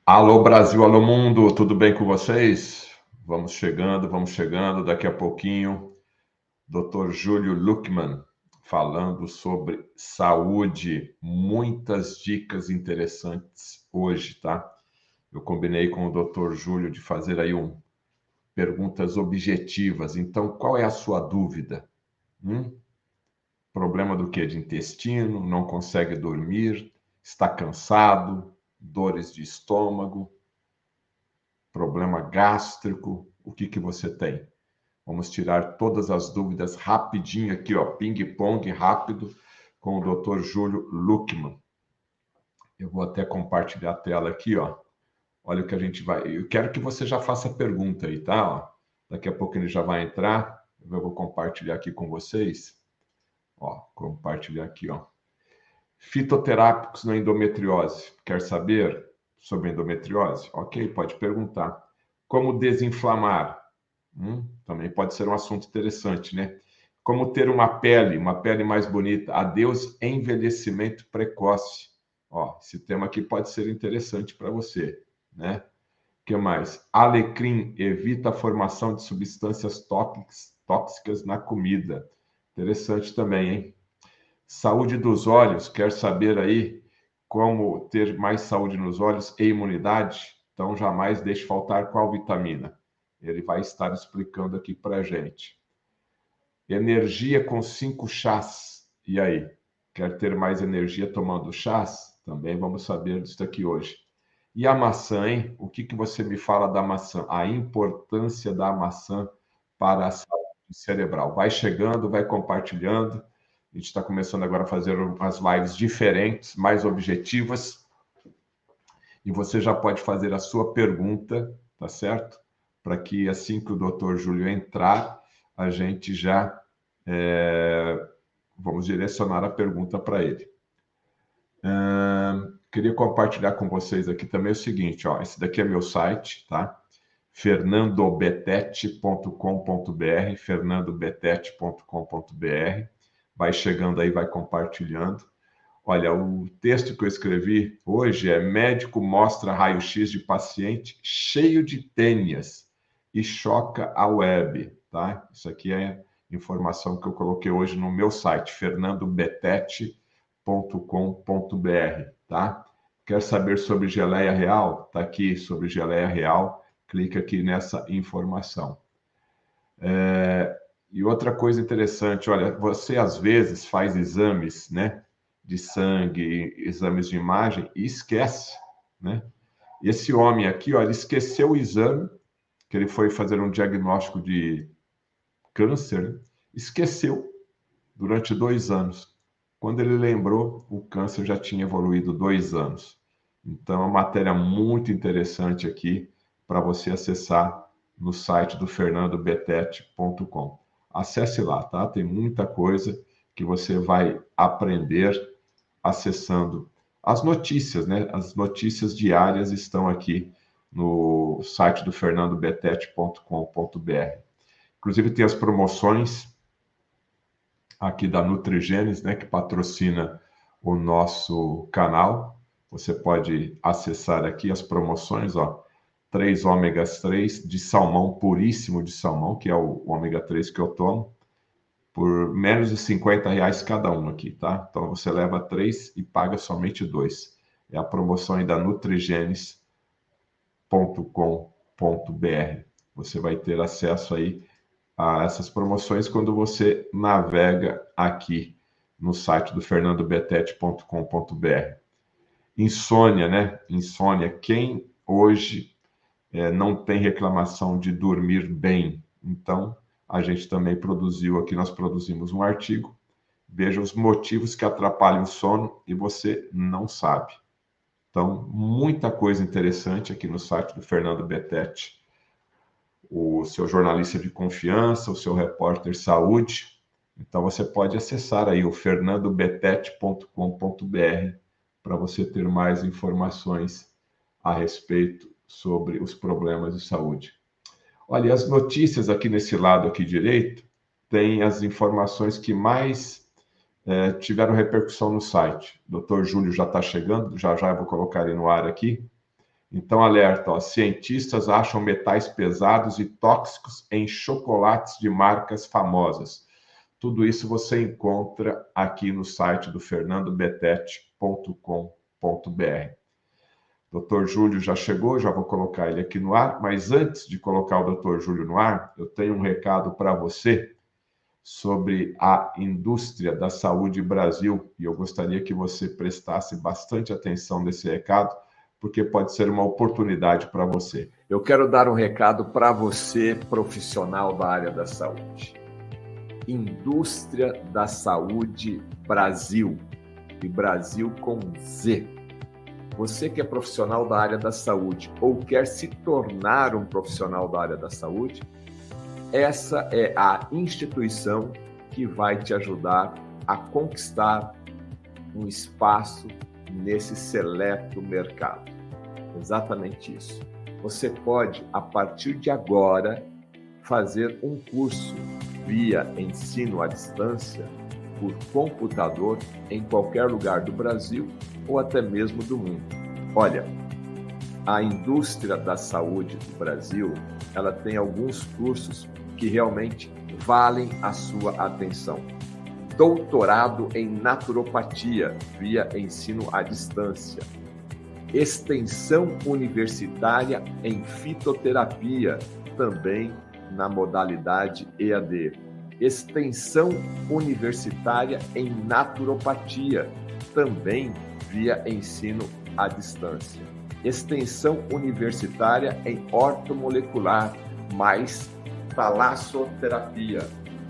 Alô Brasil, alô mundo, tudo bem com vocês? Vamos chegando, daqui a pouquinho, Dr. Júlio Luckmann falando sobre saúde, muitas dicas interessantes hoje, tá? Eu combinei com o Dr. Júlio de fazer aí perguntas objetivas. Então, qual é a sua dúvida? Problema do quê? De intestino, não consegue dormir, está cansado, dores de estômago, problema gástrico, o que você tem? Vamos tirar todas as dúvidas rapidinho aqui, ó, ping-pong rápido com o Dr. Júlio Luckmann. Eu vou até compartilhar a tela aqui, ó. Olha o que a gente vai. Eu quero que você já faça a pergunta aí, tá? Ó, daqui a pouco ele já vai entrar. Eu vou compartilhar aqui com vocês. Ó, compartilhar aqui, ó. Fitoterápicos na endometriose. Quer saber sobre endometriose? Ok, pode perguntar. Como desinflamar? Também pode ser um assunto interessante, né? Como ter uma pele mais bonita. Adeus envelhecimento precoce. Ó, esse tema aqui pode ser interessante para você, né? O que mais? Alecrim evita a formação de substâncias tóxicas na comida. Interessante também, hein? Saúde dos olhos, quer saber aí como ter mais saúde nos olhos e imunidade? Então, jamais deixe faltar qual vitamina? Ele vai estar explicando aqui para a gente. Energia com 5 chás. E aí? Quer ter mais energia tomando chás? Também vamos saber disso aqui hoje. E a maçã, hein? O que você me fala da maçã? A importância da maçã para a saúde cerebral. Vai chegando, vai compartilhando. A gente está começando agora a fazer umas lives diferentes, mais objetivas. E você já pode fazer a sua pergunta, tá certo? Para que assim que o Dr. Júlio entrar, a gente já vamos direcionar a pergunta para ele. Queria compartilhar com vocês aqui também o seguinte, ó, esse daqui é meu site, tá? fernandobetete.com.br, fernandobetete.com.br. Vai chegando aí, vai compartilhando. Olha, o texto que eu escrevi hoje é: médico mostra raio-x de paciente cheio de tênias e choca a web, tá? Isso aqui é informação que eu coloquei hoje no meu site, fernandobetete.com.br, tá? Quer saber sobre geleia real? Tá aqui sobre geleia real, clica aqui nessa informação. E outra coisa interessante, olha, você às vezes faz exames, né, de sangue, exames de imagem e esquece, né? E esse homem aqui, ó, ele esqueceu o exame, que ele foi fazer um diagnóstico de câncer, né? Esqueceu durante 2 anos. Quando ele lembrou, o câncer já tinha evoluído 2 anos. Então, é uma matéria muito interessante aqui para você acessar no site do fernandobetete.com. Acesse lá, tá? Tem muita coisa que você vai aprender acessando as notícias, né? As notícias diárias estão aqui no site do fernandobetete.com.br. Inclusive, tem as promoções aqui da Nutrigenes, né, que patrocina o nosso canal. Você pode acessar aqui as promoções, ó, 3 ômegas 3 de salmão, puríssimo de salmão, que é o ômega 3 que eu tomo, por menos de R$ 50 cada um aqui, tá? Então você leva 3 e paga somente 2. É a promoção aí da nutrigenes.com.br. Você vai ter acesso aí a essas promoções quando você navega aqui no site do fernandobetete.com.br. Insônia, né? Insônia. Quem hoje não tem reclamação de dormir bem? Então, a gente também produziu aqui, nós produzimos um artigo. Veja os motivos que atrapalham o sono e você não sabe. Então, muita coisa interessante aqui no site do Fernando Betete, o seu jornalista de confiança, o seu repórter saúde. Então você pode acessar aí o fernandobetete.com.br para você ter mais informações a respeito sobre os problemas de saúde. Olha, as notícias aqui nesse lado aqui direito tem as informações que mais tiveram repercussão no site. O Dr. Júlio já está chegando, já já eu vou colocar ele no ar aqui. Então, alerta, ó, cientistas acham metais pesados e tóxicos em chocolates de marcas famosas. Tudo isso você encontra aqui no site do fernandobetete.com.br. Dr. Júlio já chegou, já vou colocar ele aqui no ar, mas antes de colocar o Dr. Júlio no ar, eu tenho um recado para você sobre a indústria da saúde Brasil, e eu gostaria que você prestasse bastante atenção nesse recado, porque pode ser uma oportunidade para você. Eu quero dar um recado para você, profissional da área da saúde. Indústria da Saúde Brasil, e Brasil com Z. Você que é profissional da área da saúde ou quer se tornar um profissional da área da saúde, essa é a instituição que vai te ajudar a conquistar um espaço nesse seleto mercado. Exatamente isso. Você pode, a partir de agora, fazer um curso via ensino à distância por computador em qualquer lugar do Brasil ou até mesmo do mundo. Olha, a indústria da saúde do Brasil, ela tem alguns cursos que realmente valem a sua atenção. Doutorado em naturopatia via ensino à distância. Extensão universitária em fitoterapia, também na modalidade EAD. Extensão universitária em naturopatia, também via ensino à distância. Extensão universitária em ortomolecular, mais talassoterapia.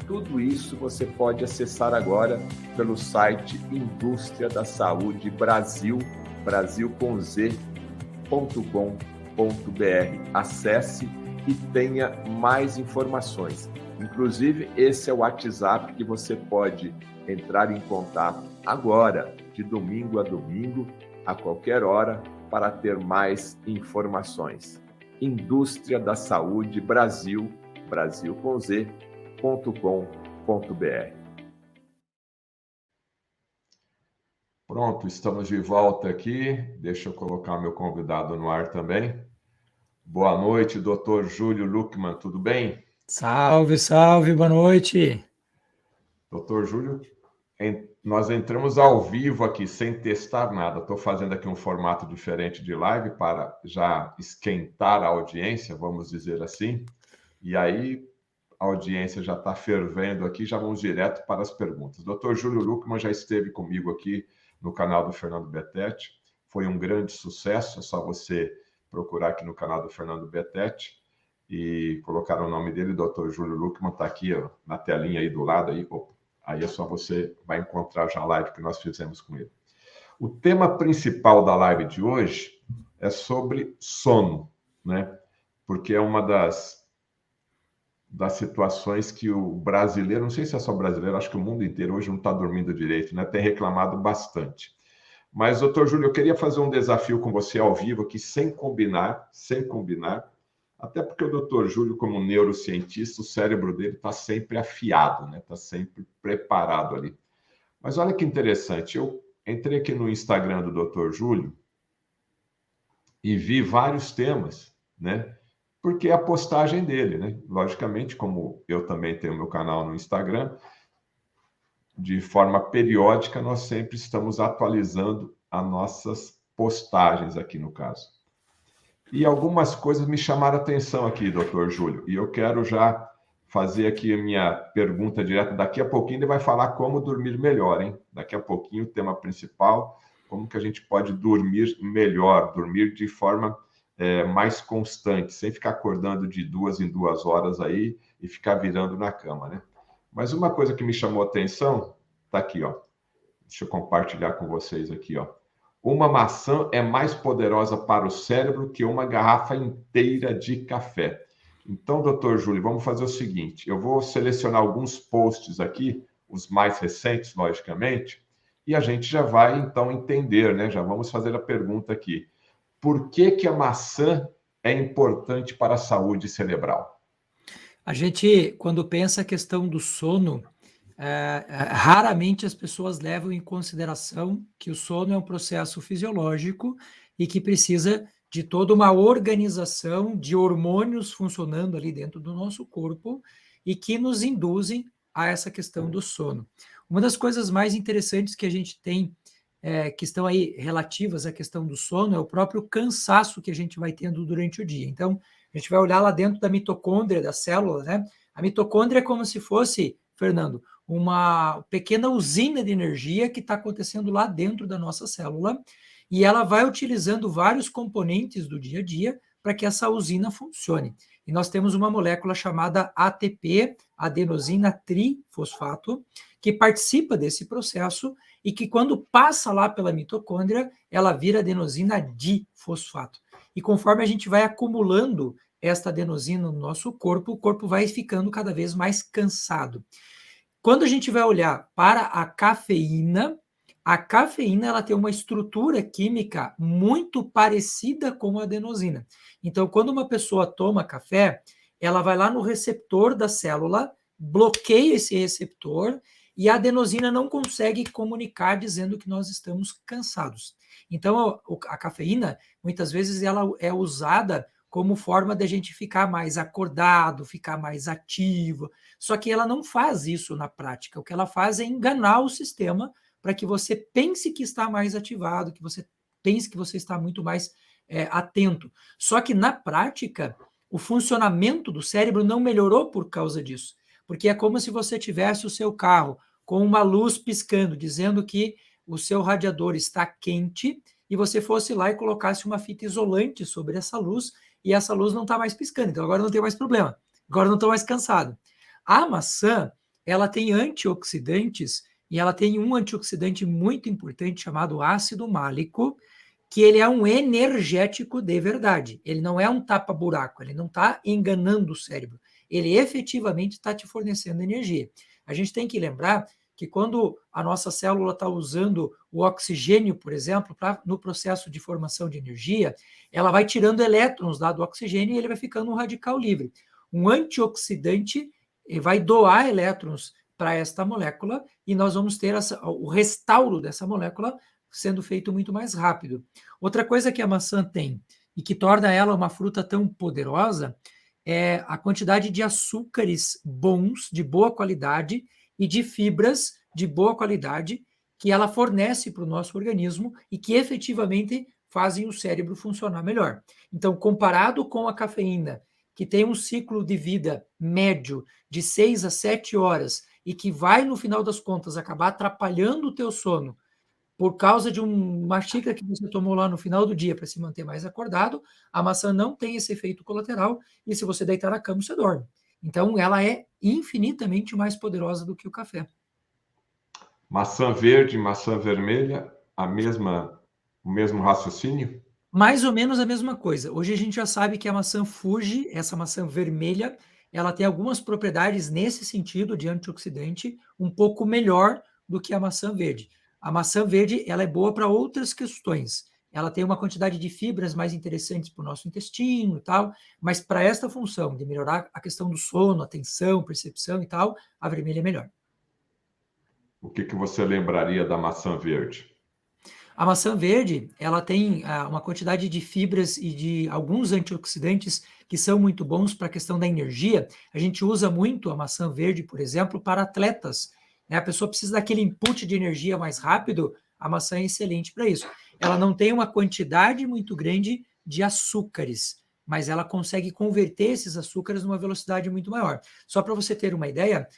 Tudo isso você pode acessar agora pelo site Indústria da Saúde Brasil, brasilcomz.com.br. Acesse e tenha mais informações. Inclusive, esse é o WhatsApp que você pode entrar em contato agora, de domingo a domingo, a qualquer hora, para ter mais informações. Indústria da Saúde Brasil, brasilcomz.com.br. Pronto, estamos de volta aqui. Deixa eu colocar meu convidado no ar também. Boa noite, Dr. Júlio Luckmann, tudo bem? Salve, salve, boa noite. Dr. Júlio, nós entramos ao vivo aqui, sem testar nada. Estou fazendo aqui um formato diferente de live para já esquentar a audiência, vamos dizer assim. E aí, a audiência já está fervendo aqui, já vamos direto para as perguntas. Dr. Júlio Luckmann já esteve comigo aqui no canal do Fernando Betete. Foi um grande sucesso, é só você procurar aqui no canal do Fernando Betete e colocar o nome dele, Dr. Júlio Luckmann, está aqui ó, na telinha aí do lado. Aí é só você vai encontrar já a live que nós fizemos com ele. O tema principal da live de hoje é sobre sono, né? Porque é uma das situações que o brasileiro, não sei se é só brasileiro, acho que o mundo inteiro hoje não está dormindo direito, né? Tem reclamado bastante. Mas, doutor Júlio, eu queria fazer um desafio com você ao vivo aqui, sem combinar, até porque o doutor Júlio, como neurocientista, o cérebro dele está sempre afiado, né? Está sempre preparado ali. Mas olha que interessante, eu entrei aqui no Instagram do doutor Júlio e vi vários temas, né? Porque é a postagem dele, né? Logicamente, como eu também tenho meu canal no Instagram, de forma periódica, nós sempre estamos atualizando as nossas postagens aqui no caso. E algumas coisas me chamaram a atenção aqui, doutor Júlio, e eu quero já fazer aqui a minha pergunta direta. Daqui a pouquinho ele vai falar como dormir melhor, hein? Daqui a pouquinho o tema principal, como que a gente pode dormir melhor, dormir de forma mais constante, sem ficar acordando de 2 em 2 horas aí e ficar virando na cama, né? Mas uma coisa que me chamou a atenção, tá aqui, ó. Deixa eu compartilhar com vocês aqui, ó. Uma maçã é mais poderosa para o cérebro que uma garrafa inteira de café. Então, doutor Júlio, vamos fazer o seguinte, eu vou selecionar alguns posts aqui, os mais recentes, logicamente, e a gente já vai, então, entender, né? Já vamos fazer a pergunta aqui. Por que a maçã é importante para a saúde cerebral? A gente, quando pensa a questão do sono, raramente as pessoas levam em consideração que o sono é um processo fisiológico e que precisa de toda uma organização de hormônios funcionando ali dentro do nosso corpo e que nos induzem a essa questão do sono. Uma das coisas mais interessantes que a gente tem, que estão aí relativas à questão do sono, é o próprio cansaço que a gente vai tendo durante o dia. Então, a gente vai olhar lá dentro da mitocôndria, da célula, né? A mitocôndria é como se fosse, Fernando, uma pequena usina de energia que está acontecendo lá dentro da nossa célula, e ela vai utilizando vários componentes do dia a dia para que essa usina funcione. E nós temos uma molécula chamada ATP, adenosina trifosfato, que participa desse processo e que, quando passa lá pela mitocôndria, ela vira adenosina difosfato. E conforme a gente vai acumulando esta adenosina no nosso corpo, o corpo vai ficando cada vez mais cansado. Quando a gente vai olhar para a cafeína ela tem uma estrutura química muito parecida com a adenosina. Então, quando uma pessoa toma café, ela vai lá no receptor da célula, bloqueia esse receptor e a adenosina não consegue comunicar dizendo que nós estamos cansados. Então, a cafeína, muitas vezes, ela é usada como forma de a gente ficar mais acordado, ficar mais ativo. Só que ela não faz isso na prática. O que ela faz é enganar o sistema para que você pense que está mais ativado, que você pense que você está muito mais atento. Só que, na prática, o funcionamento do cérebro não melhorou por causa disso. Porque é como se você tivesse o seu carro com uma luz piscando, dizendo que o seu radiador está quente, e você fosse lá e colocasse uma fita isolante sobre essa luz, e essa luz não está mais piscando. Então, agora não tem mais problema. Agora não estou mais cansado. A maçã, ela tem antioxidantes, e ela tem um antioxidante muito importante chamado ácido málico, que ele é um energético de verdade. Ele não é um tapa-buraco, ele não está enganando o cérebro. Ele efetivamente está te fornecendo energia. A gente tem que lembrar que quando a nossa célula está usando o oxigênio, por exemplo, no processo de formação de energia, ela vai tirando elétrons lá do oxigênio e ele vai ficando um radical livre. Um antioxidante vai doar elétrons para esta molécula e nós vamos ter o restauro dessa molécula sendo feito muito mais rápido. Outra coisa que a maçã tem e que torna ela uma fruta tão poderosa é a quantidade de açúcares bons, de boa qualidade, e de fibras de boa qualidade que ela fornece para o nosso organismo e que efetivamente fazem o cérebro funcionar melhor. Então, comparado com a cafeína, que tem um ciclo de vida médio de 6 a 7 horas e que vai, no final das contas, acabar atrapalhando o teu sono por causa de uma xícara que você tomou lá no final do dia para se manter mais acordado, a maçã não tem esse efeito colateral e, se você deitar na cama, você dorme. Então, ela é infinitamente mais poderosa do que o café. Maçã verde, maçã vermelha, o mesmo raciocínio? Mais ou menos a mesma coisa. Hoje a gente já sabe que a maçã Fuji, essa maçã vermelha, ela tem algumas propriedades nesse sentido de antioxidante um pouco melhor do que a maçã verde. A maçã verde, ela é boa para outras questões. Ela tem uma quantidade de fibras mais interessantes para o nosso intestino e tal, mas para esta função de melhorar a questão do sono, atenção, percepção e tal, a vermelha é melhor. O que você lembraria da maçã verde? A maçã verde, ela tem uma quantidade de fibras e de alguns antioxidantes que são muito bons para a questão da energia. A gente usa muito a maçã verde, por exemplo, para atletas, né? A pessoa precisa daquele input de energia mais rápido, a maçã é excelente para isso. Ela não tem uma quantidade muito grande de açúcares, mas ela consegue converter esses açúcares numa velocidade muito maior. Só para você ter uma ideia,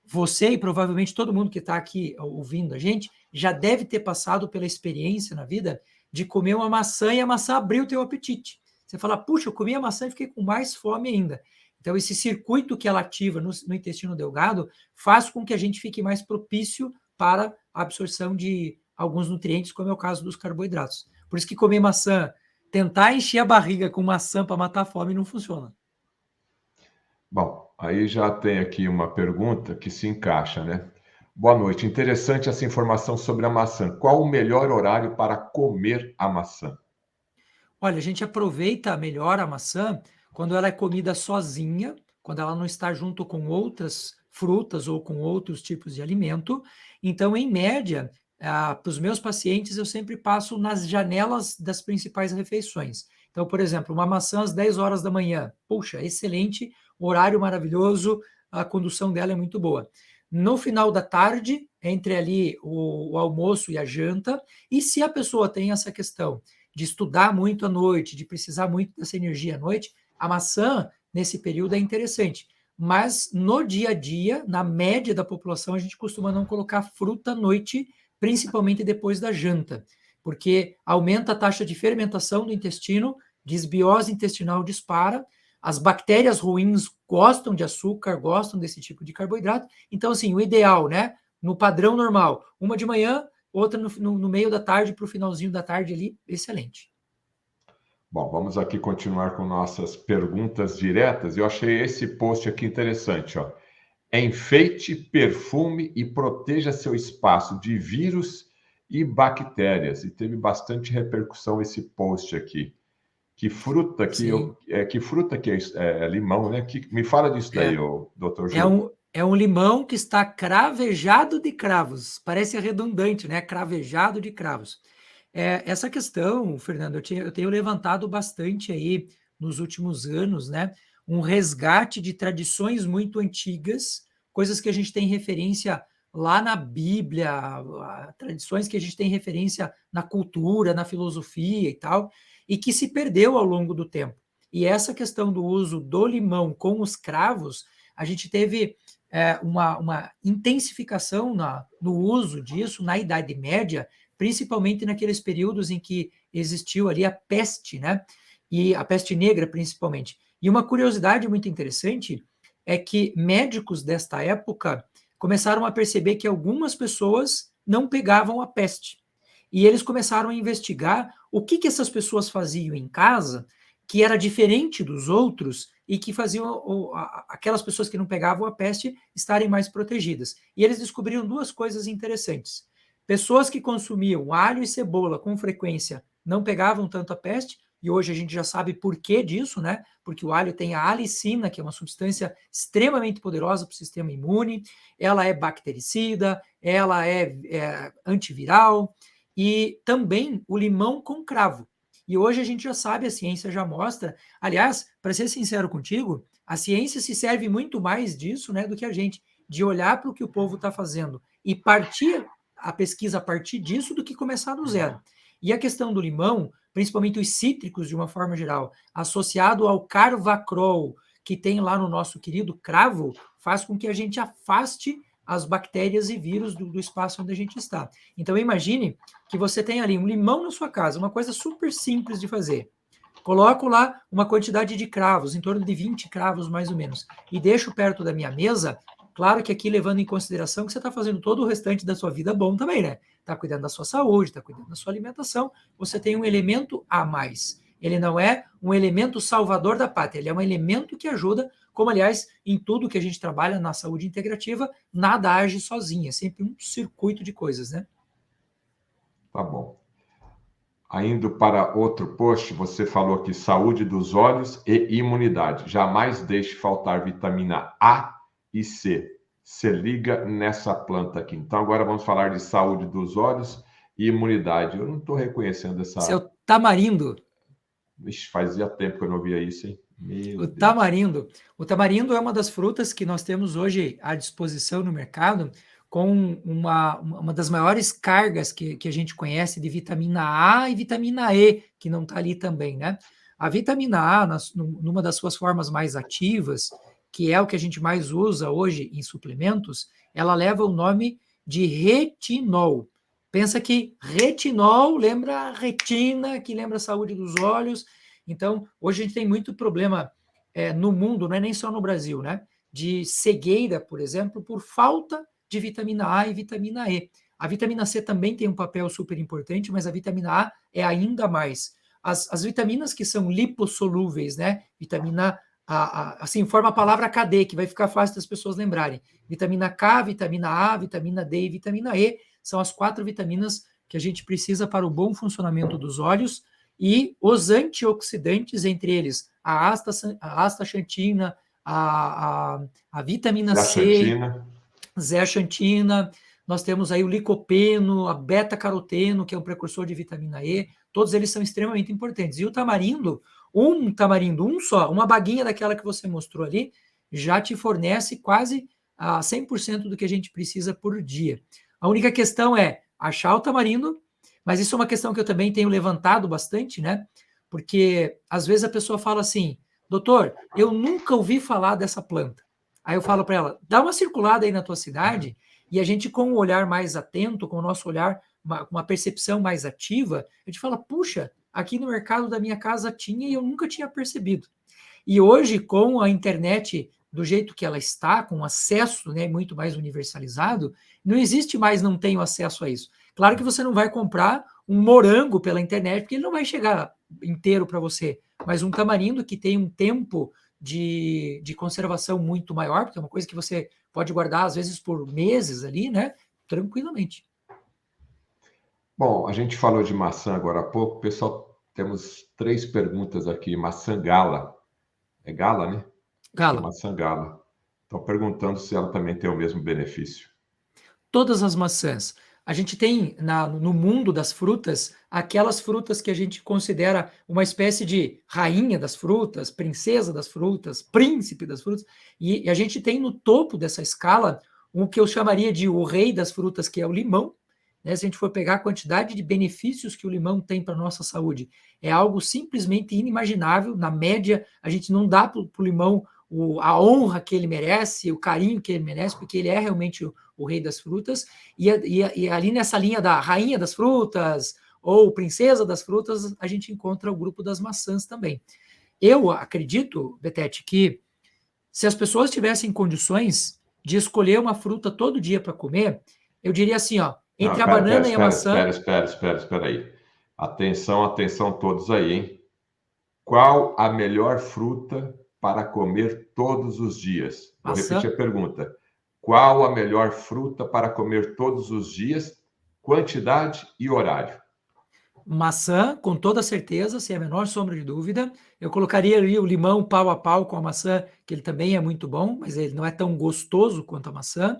você e provavelmente todo mundo que está aqui ouvindo a gente já deve ter passado pela experiência na vida de comer uma maçã e a maçã abriu o teu apetite. Você fala, puxa, eu comi a maçã e fiquei com mais fome ainda. Então, esse circuito que ela ativa no intestino delgado faz com que a gente fique mais propício para a absorção de alguns nutrientes, como é o caso dos carboidratos. Por isso que comer maçã, tentar encher a barriga com maçã para matar a fome não funciona. Bom, aí já tem aqui uma pergunta que se encaixa, né? Boa noite. Interessante essa informação sobre a maçã. Qual o melhor horário para comer a maçã? Olha, a gente aproveita melhor a maçã quando ela é comida sozinha, quando ela não está junto com outras frutas ou com outros tipos de alimento. Então, em média, para os meus pacientes, eu sempre passo nas janelas das principais refeições. Então, por exemplo, uma maçã às 10 horas da manhã. Puxa, excelente, horário maravilhoso, a condução dela é muito boa. No final da tarde, entre ali o almoço e a janta, e se a pessoa tem essa questão de estudar muito à noite, de precisar muito dessa energia à noite, a maçã, nesse período, é interessante. Mas no dia a dia, na média da população, a gente costuma não colocar fruta à noite, principalmente depois da janta, porque aumenta a taxa de fermentação do intestino, desbiose intestinal dispara, as bactérias ruins gostam de açúcar, gostam desse tipo de carboidrato. Então, assim, o ideal, né? No padrão normal, uma de manhã, outra no meio da tarde para o finalzinho da tarde ali, excelente. Bom, vamos aqui continuar com nossas perguntas diretas. Eu achei esse post aqui interessante, ó. Enfeite, perfume e proteja seu espaço de vírus e bactérias. E teve bastante repercussão esse post aqui. Que fruta que fruta que é limão, né? Me fala disso daí, doutor Júlio. É um limão que está cravejado de cravos. Parece redundante, né? Cravejado de cravos. Essa questão, Fernando, eu tenho levantado bastante aí nos últimos anos, né? Um resgate de tradições muito antigas, coisas que a gente tem referência lá na Bíblia, tradições que a gente tem referência na cultura, na filosofia e tal, e que se perdeu ao longo do tempo. E essa questão do uso do limão com os cravos, a gente teve uma intensificação no uso disso na Idade Média, principalmente naqueles períodos em que existiu ali a peste, né? E a peste negra, principalmente. E uma curiosidade muito interessante é que médicos desta época começaram a perceber que algumas pessoas não pegavam a peste. E eles começaram a investigar o que essas pessoas faziam em casa que era diferente dos outros e que faziam aquelas pessoas que não pegavam a peste estarem mais protegidas. E eles descobriram duas coisas interessantes. Pessoas que consumiam alho e cebola com frequência não pegavam tanto a peste, e hoje a gente já sabe por que disso, né? Porque o alho tem a alicina, que é uma substância extremamente poderosa para o sistema imune, ela é bactericida, ela é antiviral, e também o limão com cravo. E hoje a gente já sabe, a ciência já mostra. Aliás, para ser sincero contigo, a ciência se serve muito mais disso, né, do que a gente, de olhar para o que o povo está fazendo e partir a pesquisa a partir disso do que começar do zero. E a questão do limão, principalmente os cítricos de uma forma geral, associado ao carvacrol que tem lá no nosso querido cravo, faz com que a gente afaste as bactérias e vírus do espaço onde a gente está. Então imagine que você tem ali um limão na sua casa, uma coisa super simples de fazer. Coloco lá uma quantidade de cravos, em torno de 20 cravos mais ou menos, e deixo perto da minha mesa. Claro que aqui levando em consideração que você está fazendo todo o restante da sua vida bom também, né? Está cuidando da sua saúde, está cuidando da sua alimentação, você tem um elemento a mais. Ele não é um elemento salvador da pátria, ele é um elemento que ajuda, como aliás, em tudo que a gente trabalha na saúde integrativa, nada age sozinho, é sempre um circuito de coisas, né? Tá bom. Indo para outro post, você falou aqui saúde dos olhos e imunidade. Jamais deixe faltar vitamina A e C. Se liga nessa planta aqui. Então, agora vamos falar de saúde dos olhos e imunidade. Eu não estou reconhecendo essa. Seu tamarindo. Ixi, fazia tempo que eu não via isso, hein? Meu O Deus. tamarindo. O tamarindo é uma das frutas que nós temos hoje à disposição no mercado, com uma das maiores cargas que a gente conhece de vitamina A e vitamina E, que não está ali também, né? A vitamina A, numa das suas formas mais ativas, que é o que a gente mais usa hoje em suplementos, ela leva o nome de retinol. Pensa que retinol lembra a retina, que lembra a saúde dos olhos. Então, hoje a gente tem muito problema no mundo, não é nem só no Brasil, né? De cegueira, por exemplo, por falta de vitamina A e vitamina E. A vitamina C também tem um papel super importante, mas a vitamina A é ainda mais. As vitaminas que são lipossolúveis, né? Vitamina assim, forma a palavra KD, que vai ficar fácil das pessoas lembrarem. Vitamina K, vitamina A, vitamina D e vitamina E são as 4 vitaminas que a gente precisa para o bom funcionamento dos olhos, e os antioxidantes, entre eles a astaxantina, a vitamina C, zeaxantina, nós temos aí o licopeno, a beta-caroteno, que é um precursor de vitamina E, todos eles são extremamente importantes. E o tamarindo, um só, uma baguinha daquela que você mostrou ali, já te fornece quase a 100% do que a gente precisa por dia. A única questão é achar o tamarindo, mas isso é uma questão que eu também tenho levantado bastante, né? Porque às vezes a pessoa fala assim, doutor, eu nunca ouvi falar dessa planta. Aí eu falo para ela, dá uma circulada aí na tua cidade e a gente, com um olhar mais atento, com o nosso olhar, uma percepção mais ativa, a gente fala, puxa, aqui no mercado da minha casa tinha e eu nunca tinha percebido. E hoje, com a internet do jeito que ela está, com acesso, né, muito mais universalizado, não existe mais não tenho acesso a isso. Claro que você não vai comprar um morango pela internet, porque ele não vai chegar inteiro para você, mas um tamarindo que tem um tempo de conservação muito maior, porque é uma coisa que você pode guardar, às vezes, por meses ali, né? Tranquilamente. Bom, a gente falou de maçã agora há pouco. Pessoal, temos 3 perguntas aqui. Maçã gala. É gala, né? Acho que é Gala, maçã gala. Estão perguntando se ela também tem o mesmo benefício. todas as maçãs. A gente tem no mundo das frutas aquelas frutas que a gente considera uma espécie de rainha das frutas, princesa das frutas, príncipe das frutas, e a gente tem no topo dessa escala o que eu chamaria de o rei das frutas, que é o limão. Né? Se a gente for pegar a quantidade de benefícios que o limão tem para a nossa saúde, é algo simplesmente inimaginável. Na média, a gente não dá para o limão a honra que ele merece, o carinho que ele merece, porque ele é realmente o rei das frutas, e ali nessa linha da rainha das frutas ou princesa das frutas, a gente encontra o grupo das maçãs também. Eu acredito, Betete, que se as pessoas tivessem condições de escolher uma fruta todo dia para comer, eu diria assim, ó, Não, entre a banana e a maçã... espera aí. Atenção, atenção todos aí, hein? Qual a melhor fruta para comer todos os dias? Vou repetir Maçã, a pergunta. Qual a melhor fruta para comer todos os dias? Quantidade e horário. maçã, com toda certeza, sem a menor sombra de dúvida. Eu colocaria ali o limão pau a pau com a maçã, que ele também é muito bom, mas ele não é tão gostoso quanto a maçã.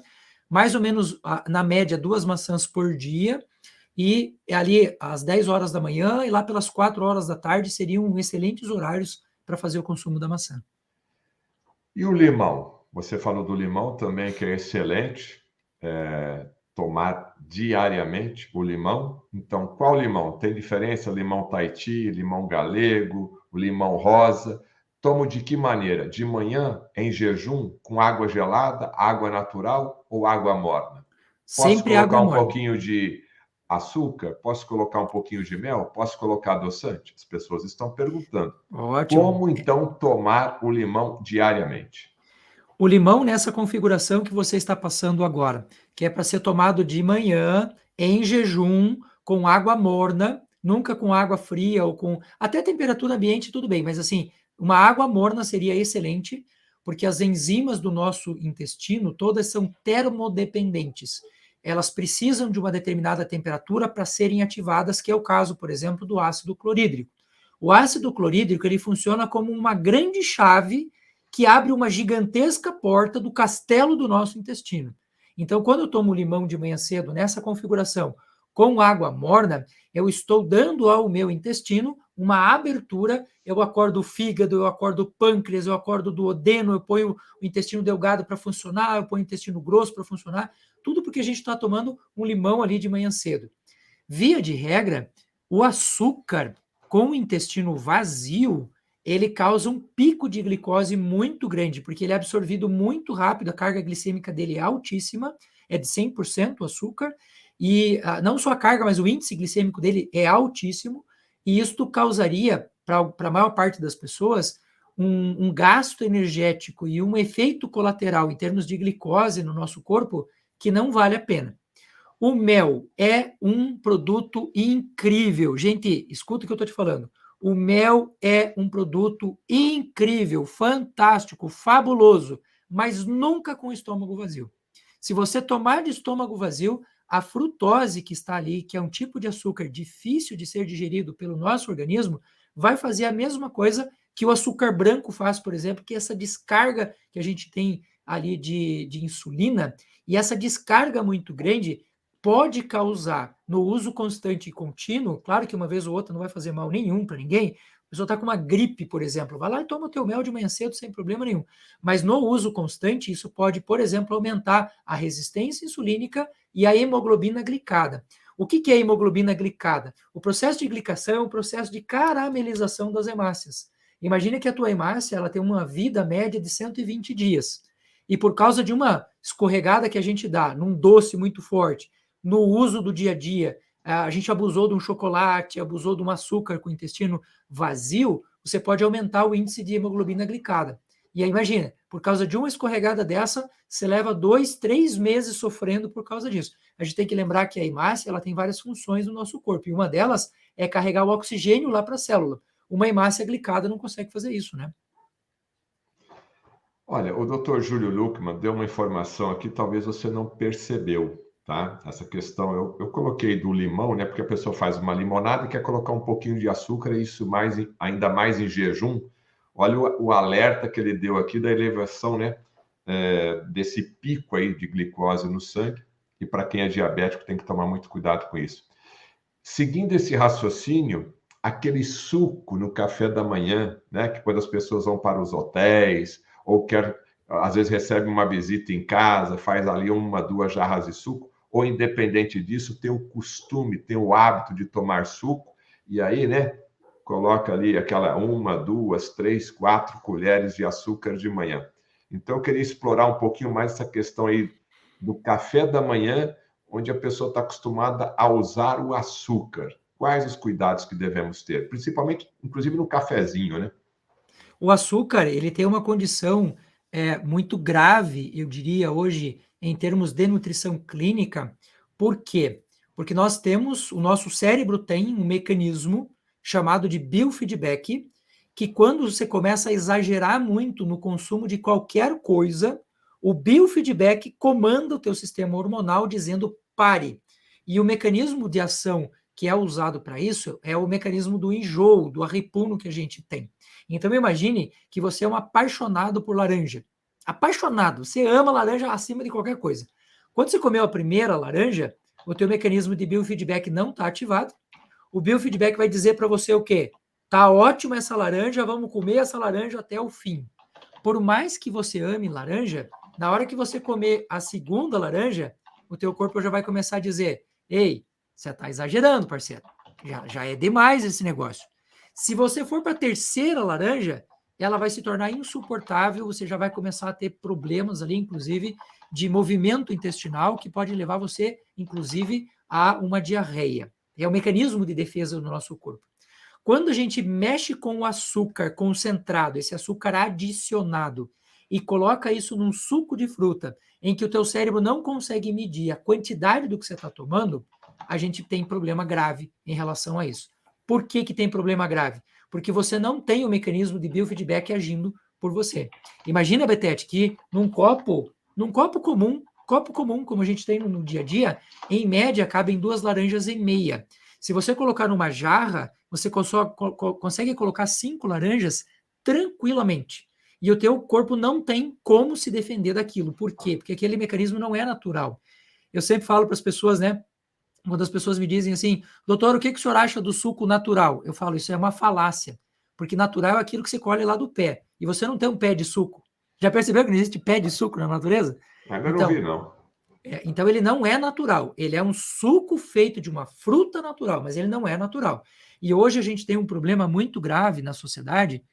Mais ou menos, na média, 2 maçãs por dia. E ali às 10 horas da manhã e lá pelas 4 horas da tarde seriam excelentes horários para fazer o consumo da maçã. E o limão? Você falou do limão também, que é excelente. Tomar diariamente o limão. Então, qual limão? Tem diferença? Limão Tahiti, limão galego, o limão rosa. Tomo de que maneira? De manhã, em jejum, com água gelada, água natural ou água morna? Posso Sempre colocar água um morna. pouquinho de açúcar? Posso colocar um pouquinho de mel? Posso colocar adoçante? As pessoas estão perguntando. Ótimo. Como então tomar o limão diariamente? O limão nessa configuração que você está passando agora, que é para ser tomado de manhã, em jejum, com água morna, nunca com água fria ou com. Até temperatura ambiente, tudo bem, mas assim, uma água morna seria excelente, porque as enzimas do nosso intestino todas são termodependentes. Elas precisam de uma determinada temperatura para serem ativadas, que é o caso, por exemplo, do ácido clorídrico. O ácido clorídrico ele funciona como uma grande chave que abre uma gigantesca porta do castelo do nosso intestino. Então, quando eu tomo limão de manhã cedo, nessa configuração, com água morna, eu estou dando ao meu intestino uma abertura, eu acordo o fígado, eu acordo o pâncreas, eu acordo o duodeno, eu ponho o intestino delgado para funcionar, eu ponho o intestino grosso para funcionar, tudo porque a gente está tomando um limão ali de manhã cedo. Via de regra, o açúcar com o intestino vazio, ele causa um pico de glicose muito grande, porque ele é absorvido muito rápido, a carga glicêmica dele é altíssima, é de 100% o açúcar, e não só a carga, mas o índice glicêmico dele é altíssimo, e isto causaria, para a maior parte das pessoas, um gasto energético e um efeito colateral em termos de glicose no nosso corpo que não vale a pena. O mel é um produto incrível. Gente, escuta o que eu estou te falando. O mel é um produto incrível, fantástico, fabuloso, mas nunca com estômago vazio. Se você tomar de estômago vazio, a frutose que está ali, que é um tipo de açúcar difícil de ser digerido pelo nosso organismo, vai fazer a mesma coisa que o açúcar branco faz, por exemplo, que é essa descarga que a gente tem ali de insulina, e essa descarga muito grande pode causar no uso constante e contínuo, claro que uma vez ou outra não vai fazer mal nenhum para ninguém, a pessoa está com uma gripe, por exemplo, vai lá e toma o teu mel de manhã cedo sem problema nenhum. Mas no uso constante, isso pode, por exemplo, aumentar a resistência insulínica e a hemoglobina glicada. O que é a hemoglobina glicada? O processo de glicação é um processo de caramelização das hemácias. Imagina que a tua hemácia ela tem uma vida média de 120 dias. E por causa de uma escorregada que a gente dá num doce muito forte, no uso do dia a dia, a gente abusou de um chocolate, abusou de um açúcar com o intestino vazio, você pode aumentar o índice de hemoglobina glicada. E aí, imagina, por causa de uma escorregada dessa, você leva 2, 3 meses sofrendo por causa disso. A gente tem que lembrar que a hemácia ela tem várias funções no nosso corpo, e uma delas é carregar o oxigênio lá para a célula. Uma hemácia glicada não consegue fazer isso, né? Olha, o Dr. Júlio Luckmann deu uma informação aqui, talvez você não percebeu, tá? Essa questão, eu coloquei do limão, né? Porque a pessoa faz uma limonada e quer colocar um pouquinho de açúcar, e isso ainda mais em jejum. Olha o alerta que ele deu aqui da elevação, né? Desse pico aí de glicose no sangue, e para quem é diabético tem que tomar muito cuidado com isso. Seguindo esse raciocínio, aquele suco no café da manhã, né? Que quando as pessoas vão para os hotéis, ou às vezes recebe uma visita em casa, faz ali 1, 2 jarras de suco, ou independente disso, tem o costume, tem o hábito de tomar suco, e aí, né, coloca ali aquela 1, 2, 3, 4 colheres de açúcar de manhã. Então, eu queria explorar um pouquinho mais essa questão aí do café da manhã, onde a pessoa está acostumada a usar o açúcar. Quais os cuidados que devemos ter? Principalmente, inclusive, no cafezinho, né? O açúcar, ele tem uma condição muito grave, eu diria hoje, em termos de nutrição clínica. Por quê? Porque o nosso cérebro tem um mecanismo chamado de biofeedback, que quando você começa a exagerar muito no consumo de qualquer coisa, o biofeedback comanda o teu sistema hormonal dizendo pare. E o mecanismo de ação que é usado para isso é o mecanismo do enjoo, do arrepuno que a gente tem. Então imagine que você é um apaixonado por laranja. Apaixonado, você ama laranja acima de qualquer coisa. Quando você comeu a primeira laranja, o teu mecanismo de biofeedback não está ativado. O biofeedback vai dizer para você o quê? Tá ótima essa laranja, vamos comer essa laranja até o fim. Por mais que você ame laranja, na hora que você comer a segunda laranja, o teu corpo já vai começar a dizer: ei, você está exagerando, parceiro. Já é demais esse negócio. Se você for para a terceira laranja, ela vai se tornar insuportável, você já vai começar a ter problemas ali, inclusive, de movimento intestinal, que pode levar você, inclusive, a uma diarreia. É o mecanismo de defesa do nosso corpo. Quando a gente mexe com o açúcar concentrado, esse açúcar adicionado, e coloca isso num suco de fruta, em que o teu cérebro não consegue medir a quantidade do que você está tomando, a gente tem problema grave em relação a isso. Por que tem problema grave? Porque você não tem o mecanismo de biofeedback agindo por você. Imagina, Betete, que num copo comum, como a gente tem no dia a dia, em média, cabem 2 laranjas e meia. Se você colocar numa jarra, você consegue colocar 5 laranjas tranquilamente. E o teu corpo não tem como se defender daquilo. Por quê? Porque aquele mecanismo não é natural. Eu sempre falo para as pessoas, né? Quando as pessoas me dizem assim, doutor, o que o senhor acha do suco natural? Eu falo, isso é uma falácia. Porque natural é aquilo que você colhe lá do pé. E você não tem um pé de suco. Já percebeu que não existe pé de suco na natureza? Ainda não vi, não. Então, ele não é natural. Ele é um suco feito de uma fruta natural, mas ele não é natural. E hoje a gente tem um problema muito grave na sociedade,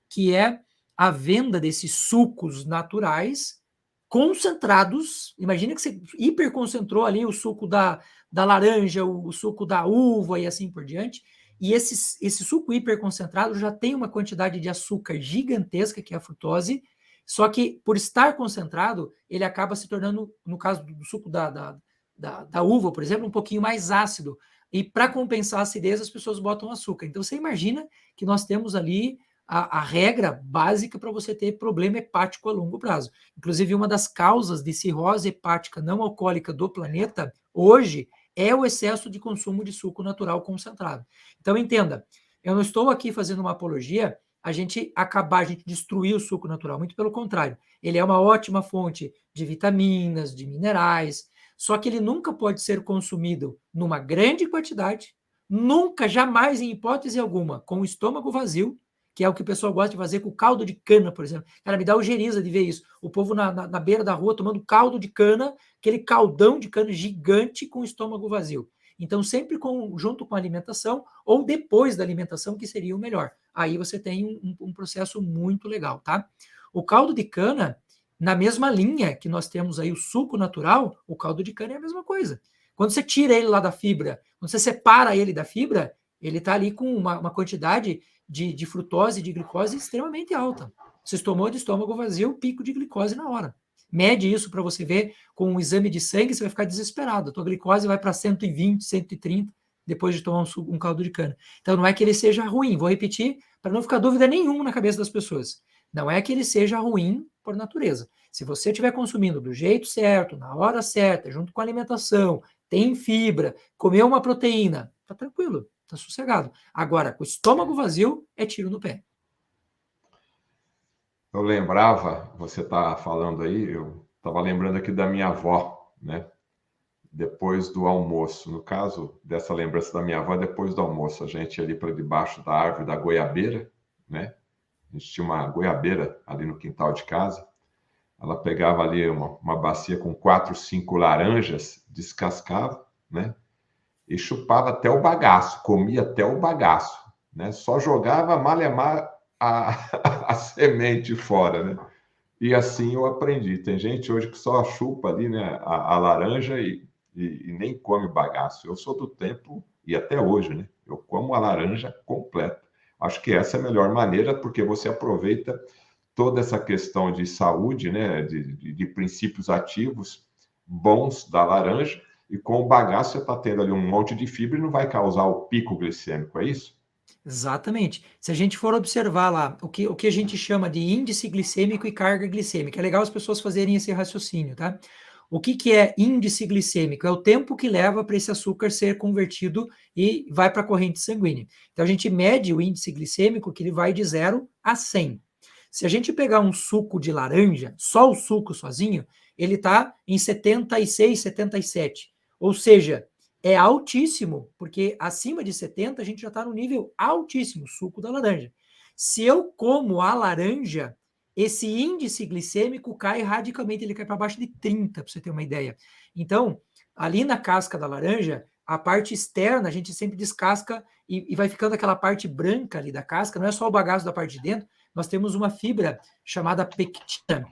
que é a venda desses sucos naturais concentrados. Imagina que você hiperconcentrou ali o suco da laranja, o suco da uva e assim por diante. E esse suco hiperconcentrado já tem uma quantidade de açúcar gigantesca, que é a frutose, só que, por estar concentrado, ele acaba se tornando, no caso do suco da uva, por exemplo, um pouquinho mais ácido. E para compensar a acidez, as pessoas botam açúcar. Então, você imagina que nós temos ali a regra básica para você ter problema hepático a longo prazo. Inclusive, uma das causas de cirrose hepática não alcoólica do planeta, hoje, é o excesso de consumo de suco natural concentrado. Então, entenda, eu não estou aqui fazendo uma apologia a gente destruir o suco natural. Muito pelo contrário, ele é uma ótima fonte de vitaminas, de minerais, Só que ele nunca pode ser consumido numa grande quantidade, nunca, jamais, em hipótese alguma, com o estômago vazio, que é o que o pessoal gosta de fazer com caldo de cana, por exemplo. Cara, me dá ojeriza de ver isso. O povo na beira da rua tomando caldo de cana, aquele caldão de cana gigante com o estômago vazio. Então, sempre junto com a alimentação, ou depois da alimentação, que seria o melhor. Aí você tem um processo muito legal, tá? O caldo de cana, na mesma linha que nós temos aí o suco natural, o caldo de cana é a mesma coisa. Quando você tira ele lá da fibra, quando você separa ele da fibra, ele está ali com uma quantidade de frutose e de glicose extremamente alta. Você tomou de estômago vazio, pico de glicose na hora. Mede isso para você ver com um exame de sangue, você vai ficar desesperado. A tua glicose vai para 120, 130 depois de tomar um caldo de cana. Então não é que ele seja ruim, vou repetir para não ficar dúvida nenhuma na cabeça das pessoas. Não é que ele seja ruim por natureza. Se você estiver consumindo do jeito certo, na hora certa, junto com a alimentação, tem fibra, comeu uma proteína, tá tranquilo, tá sossegado. Agora, com o estômago vazio, é tiro no pé. Eu lembrava, você está falando aí, eu estava lembrando aqui da minha avó, né? Depois do almoço. No caso dessa lembrança da minha avó, depois do almoço, a gente ia ali para debaixo da árvore da goiabeira, né? A gente tinha uma goiabeira ali no quintal de casa. Ela pegava ali uma bacia com 4, 5 laranjas, descascava, né? E chupava até o bagaço, comia até o bagaço, né? Só jogava malemar a semente fora, né? E assim eu aprendi. Tem gente hoje que só chupa ali, né, a laranja e nem come bagaço. Eu sou do tempo, e até hoje, né? Eu como a laranja completa. Acho que essa é a melhor maneira, porque você aproveita toda essa questão de saúde, né, de princípios ativos bons da laranja, e com o bagaço você está tendo ali um monte de fibra e não vai causar o pico glicêmico, é isso? Exatamente. Se a gente for observar lá o que a gente chama de índice glicêmico e carga glicêmica, é legal as pessoas fazerem esse raciocínio, tá? O que é índice glicêmico? É o tempo que leva para esse açúcar ser convertido e vai para a corrente sanguínea. Então, a gente mede o índice glicêmico, que ele vai de 0 a 100. Se a gente pegar um suco de laranja, só o suco sozinho, ele está em 76, 77. Ou seja, é altíssimo, porque acima de 70 a gente já está no nível altíssimo, suco da laranja. Se eu como a laranja, esse índice glicêmico cai radicalmente, ele cai para baixo de 30, para você ter uma ideia. Então, ali na casca da laranja, a parte externa a gente sempre descasca e vai ficando aquela parte branca ali da casca, não é só o bagaço da parte de dentro, nós temos uma fibra chamada pectina,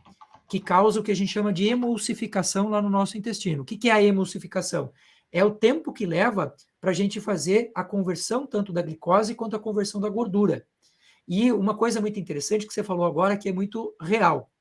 que causa o que a gente chama de emulsificação lá no nosso intestino. O que é a emulsificação? É o tempo que leva para a gente fazer a conversão tanto da glicose quanto a conversão da gordura. E uma coisa muito interessante que você falou agora, que é muito real.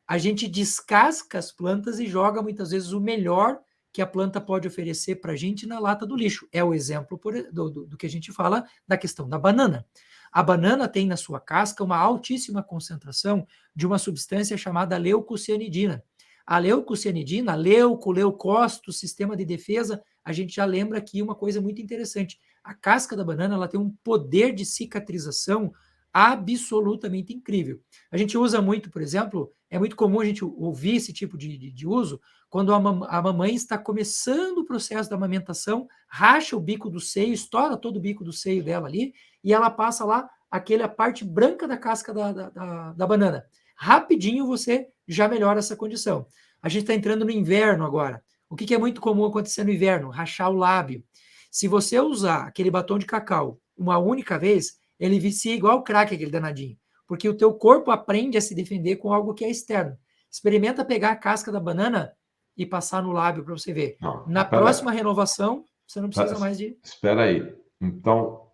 A gente descasca as plantas e joga muitas vezes o melhor que a planta pode oferecer para a gente na lata do lixo. É o exemplo do que a gente fala da questão da banana. A banana tem na sua casca uma altíssima concentração de uma substância chamada leucocianidina. A leucocianidina, leucócito, sistema de defesa, a gente já lembra aqui uma coisa muito interessante. A casca da banana ela tem um poder de cicatrização absolutamente incrível. A gente usa muito, por exemplo, é muito comum a gente ouvir esse tipo de uso quando a mamãe está começando o processo da amamentação, racha o bico do seio, estoura todo o bico do seio dela ali, e ela passa lá a parte branca da casca da banana. Rapidinho você já melhora essa condição. A gente está entrando no inverno agora. O que é muito comum acontecer no inverno? Rachar o lábio. Se você usar aquele batom de cacau uma única vez, ele vicia igual o crack, aquele danadinho. Porque o teu corpo aprende a se defender com algo que é externo. Experimenta pegar a casca da banana e passar no lábio para você ver. Não, Na próxima renovação, você não precisa mais de... Espera aí. Então,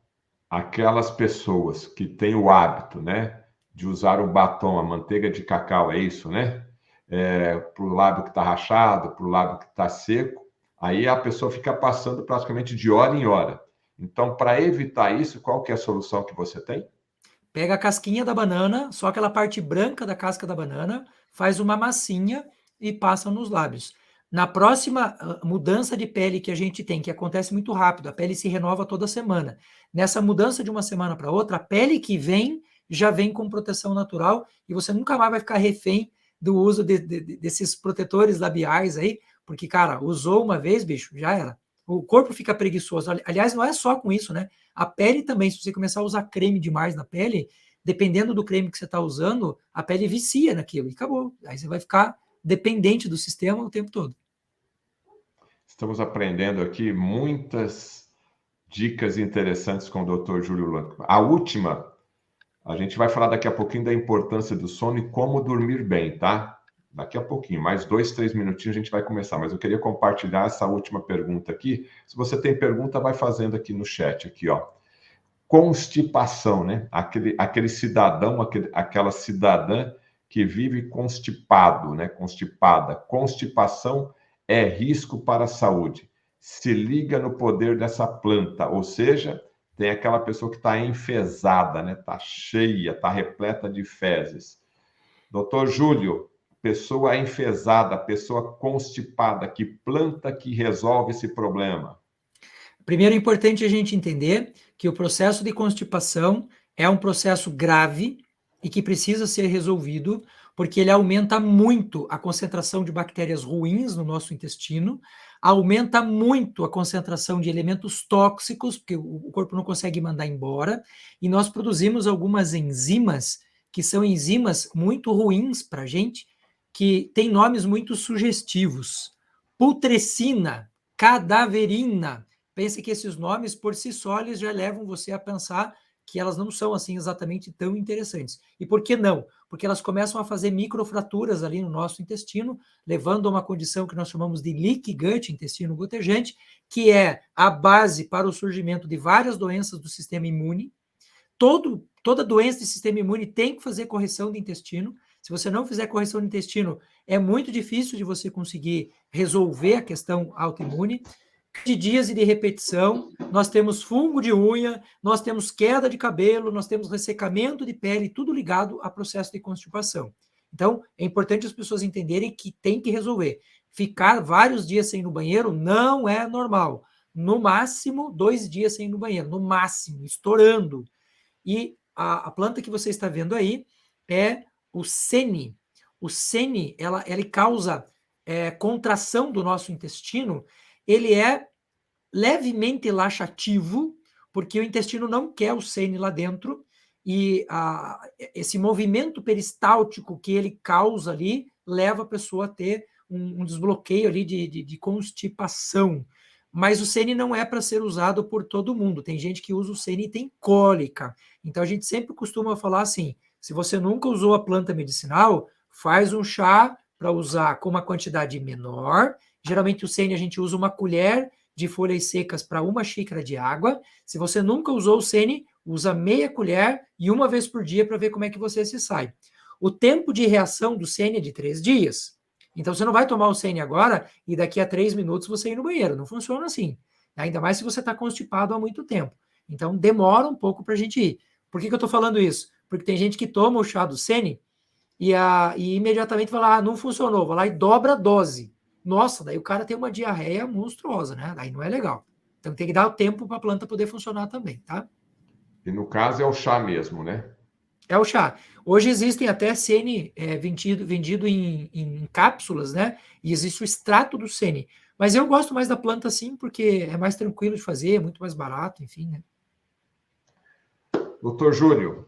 aquelas pessoas que têm o hábito, né, de usar o batom, a manteiga de cacau, é isso, né? Para o lábio que está rachado, para o lábio que está seco, aí a pessoa fica passando praticamente de hora em hora. Então, para evitar isso, qual que é a solução que você tem? Pega a casquinha da banana, só aquela parte branca da casca da banana, faz uma massinha e passa nos lábios. Na próxima mudança de pele que a gente tem, que acontece muito rápido, a pele se renova toda semana. Nessa mudança de uma semana para outra, a pele que vem já vem com proteção natural e você nunca mais vai ficar refém do uso desses protetores labiais aí, Porque, cara, usou uma vez, bicho, já era. O corpo fica preguiçoso. Aliás, não é só com isso, né? A pele também, se você começar a usar creme demais na pele, dependendo do creme que você está usando, a pele vicia naquilo e acabou. Aí você vai ficar dependente do sistema o tempo todo. Estamos aprendendo aqui muitas dicas interessantes com o Dr. Júlio Lankman. A última, a gente vai falar daqui a pouquinho da importância do sono e como dormir bem, tá? Daqui a pouquinho, mais 2, 3 minutinhos a gente vai começar, mas eu queria compartilhar essa última pergunta aqui. Se você tem pergunta, vai fazendo aqui no chat, aqui, ó. Constipação, né? Aquele cidadão, aquela cidadã que vive constipado, né? Constipada. Constipação é risco para a saúde. Se liga no poder dessa planta, ou seja, tem aquela pessoa que está enfesada, né? Está cheia, está repleta de fezes. Doutor Júlio, pessoa enfesada, pessoa constipada, que planta que resolve esse problema? Primeiro, é importante a gente entender que o processo de constipação é um processo grave e que precisa ser resolvido, porque ele aumenta muito a concentração de bactérias ruins no nosso intestino, aumenta muito a concentração de elementos tóxicos, porque o corpo não consegue mandar embora, e nós produzimos algumas enzimas, que são enzimas muito ruins para a gente, que têm nomes muito sugestivos. Putrescina, cadaverina. Pense que esses nomes, por si só, eles já levam você a pensar que elas não são assim exatamente tão interessantes. E por que não? Porque elas começam a fazer microfraturas ali no nosso intestino, levando a uma condição que nós chamamos de leaky gut, intestino gotejante, que é a base para o surgimento de várias doenças do sistema imune. Toda doença do sistema imune tem que fazer correção de intestino. Se você não fizer correção de intestino, é muito difícil de você conseguir resolver a questão autoimune. De dias e de repetição, nós temos fungo de unha, nós temos queda de cabelo, nós temos ressecamento de pele, tudo ligado a processo de constipação. Então, é importante as pessoas entenderem que tem que resolver. Ficar vários dias sem ir no banheiro não é normal. No máximo, 2 dias sem ir no banheiro, no máximo, estourando. E a planta que você está vendo aí é o sene. O sene, ele causa contração do nosso intestino. Ele é levemente laxativo, porque o intestino não quer o sene lá dentro, e esse movimento peristáltico que ele causa ali leva a pessoa a ter um desbloqueio ali de constipação. Mas o sene não é para ser usado por todo mundo. Tem gente que usa o sene e tem cólica. Então a gente sempre costuma falar assim: se você nunca usou a planta medicinal, faz um chá para usar com uma quantidade menor. Geralmente o sene a gente usa uma colher de folhas secas para 1 xícara de água. Se você nunca usou o sene, usa meia colher e 1 vez por dia para ver como é que você se sai. O tempo de reação do sene é de 3 dias. Então você não vai tomar o sene agora e daqui a 3 minutos você ir no banheiro. Não funciona assim. Ainda mais se você está constipado há muito tempo. Então demora um pouco para a gente ir. Por que eu estou falando isso? Porque tem gente que toma o chá do sene e imediatamente fala: não funcionou, vai lá e dobra a dose. Nossa, daí o cara tem uma diarreia monstruosa, né? Daí não é legal. Então tem que dar o tempo para a planta poder funcionar também, tá? E no caso é o chá mesmo, né? É o chá. Hoje existem até sene vendido em cápsulas, né? E existe o extrato do sene. Mas eu gosto mais da planta assim, porque é mais tranquilo de fazer, é muito mais barato, enfim, né? Doutor Júlio,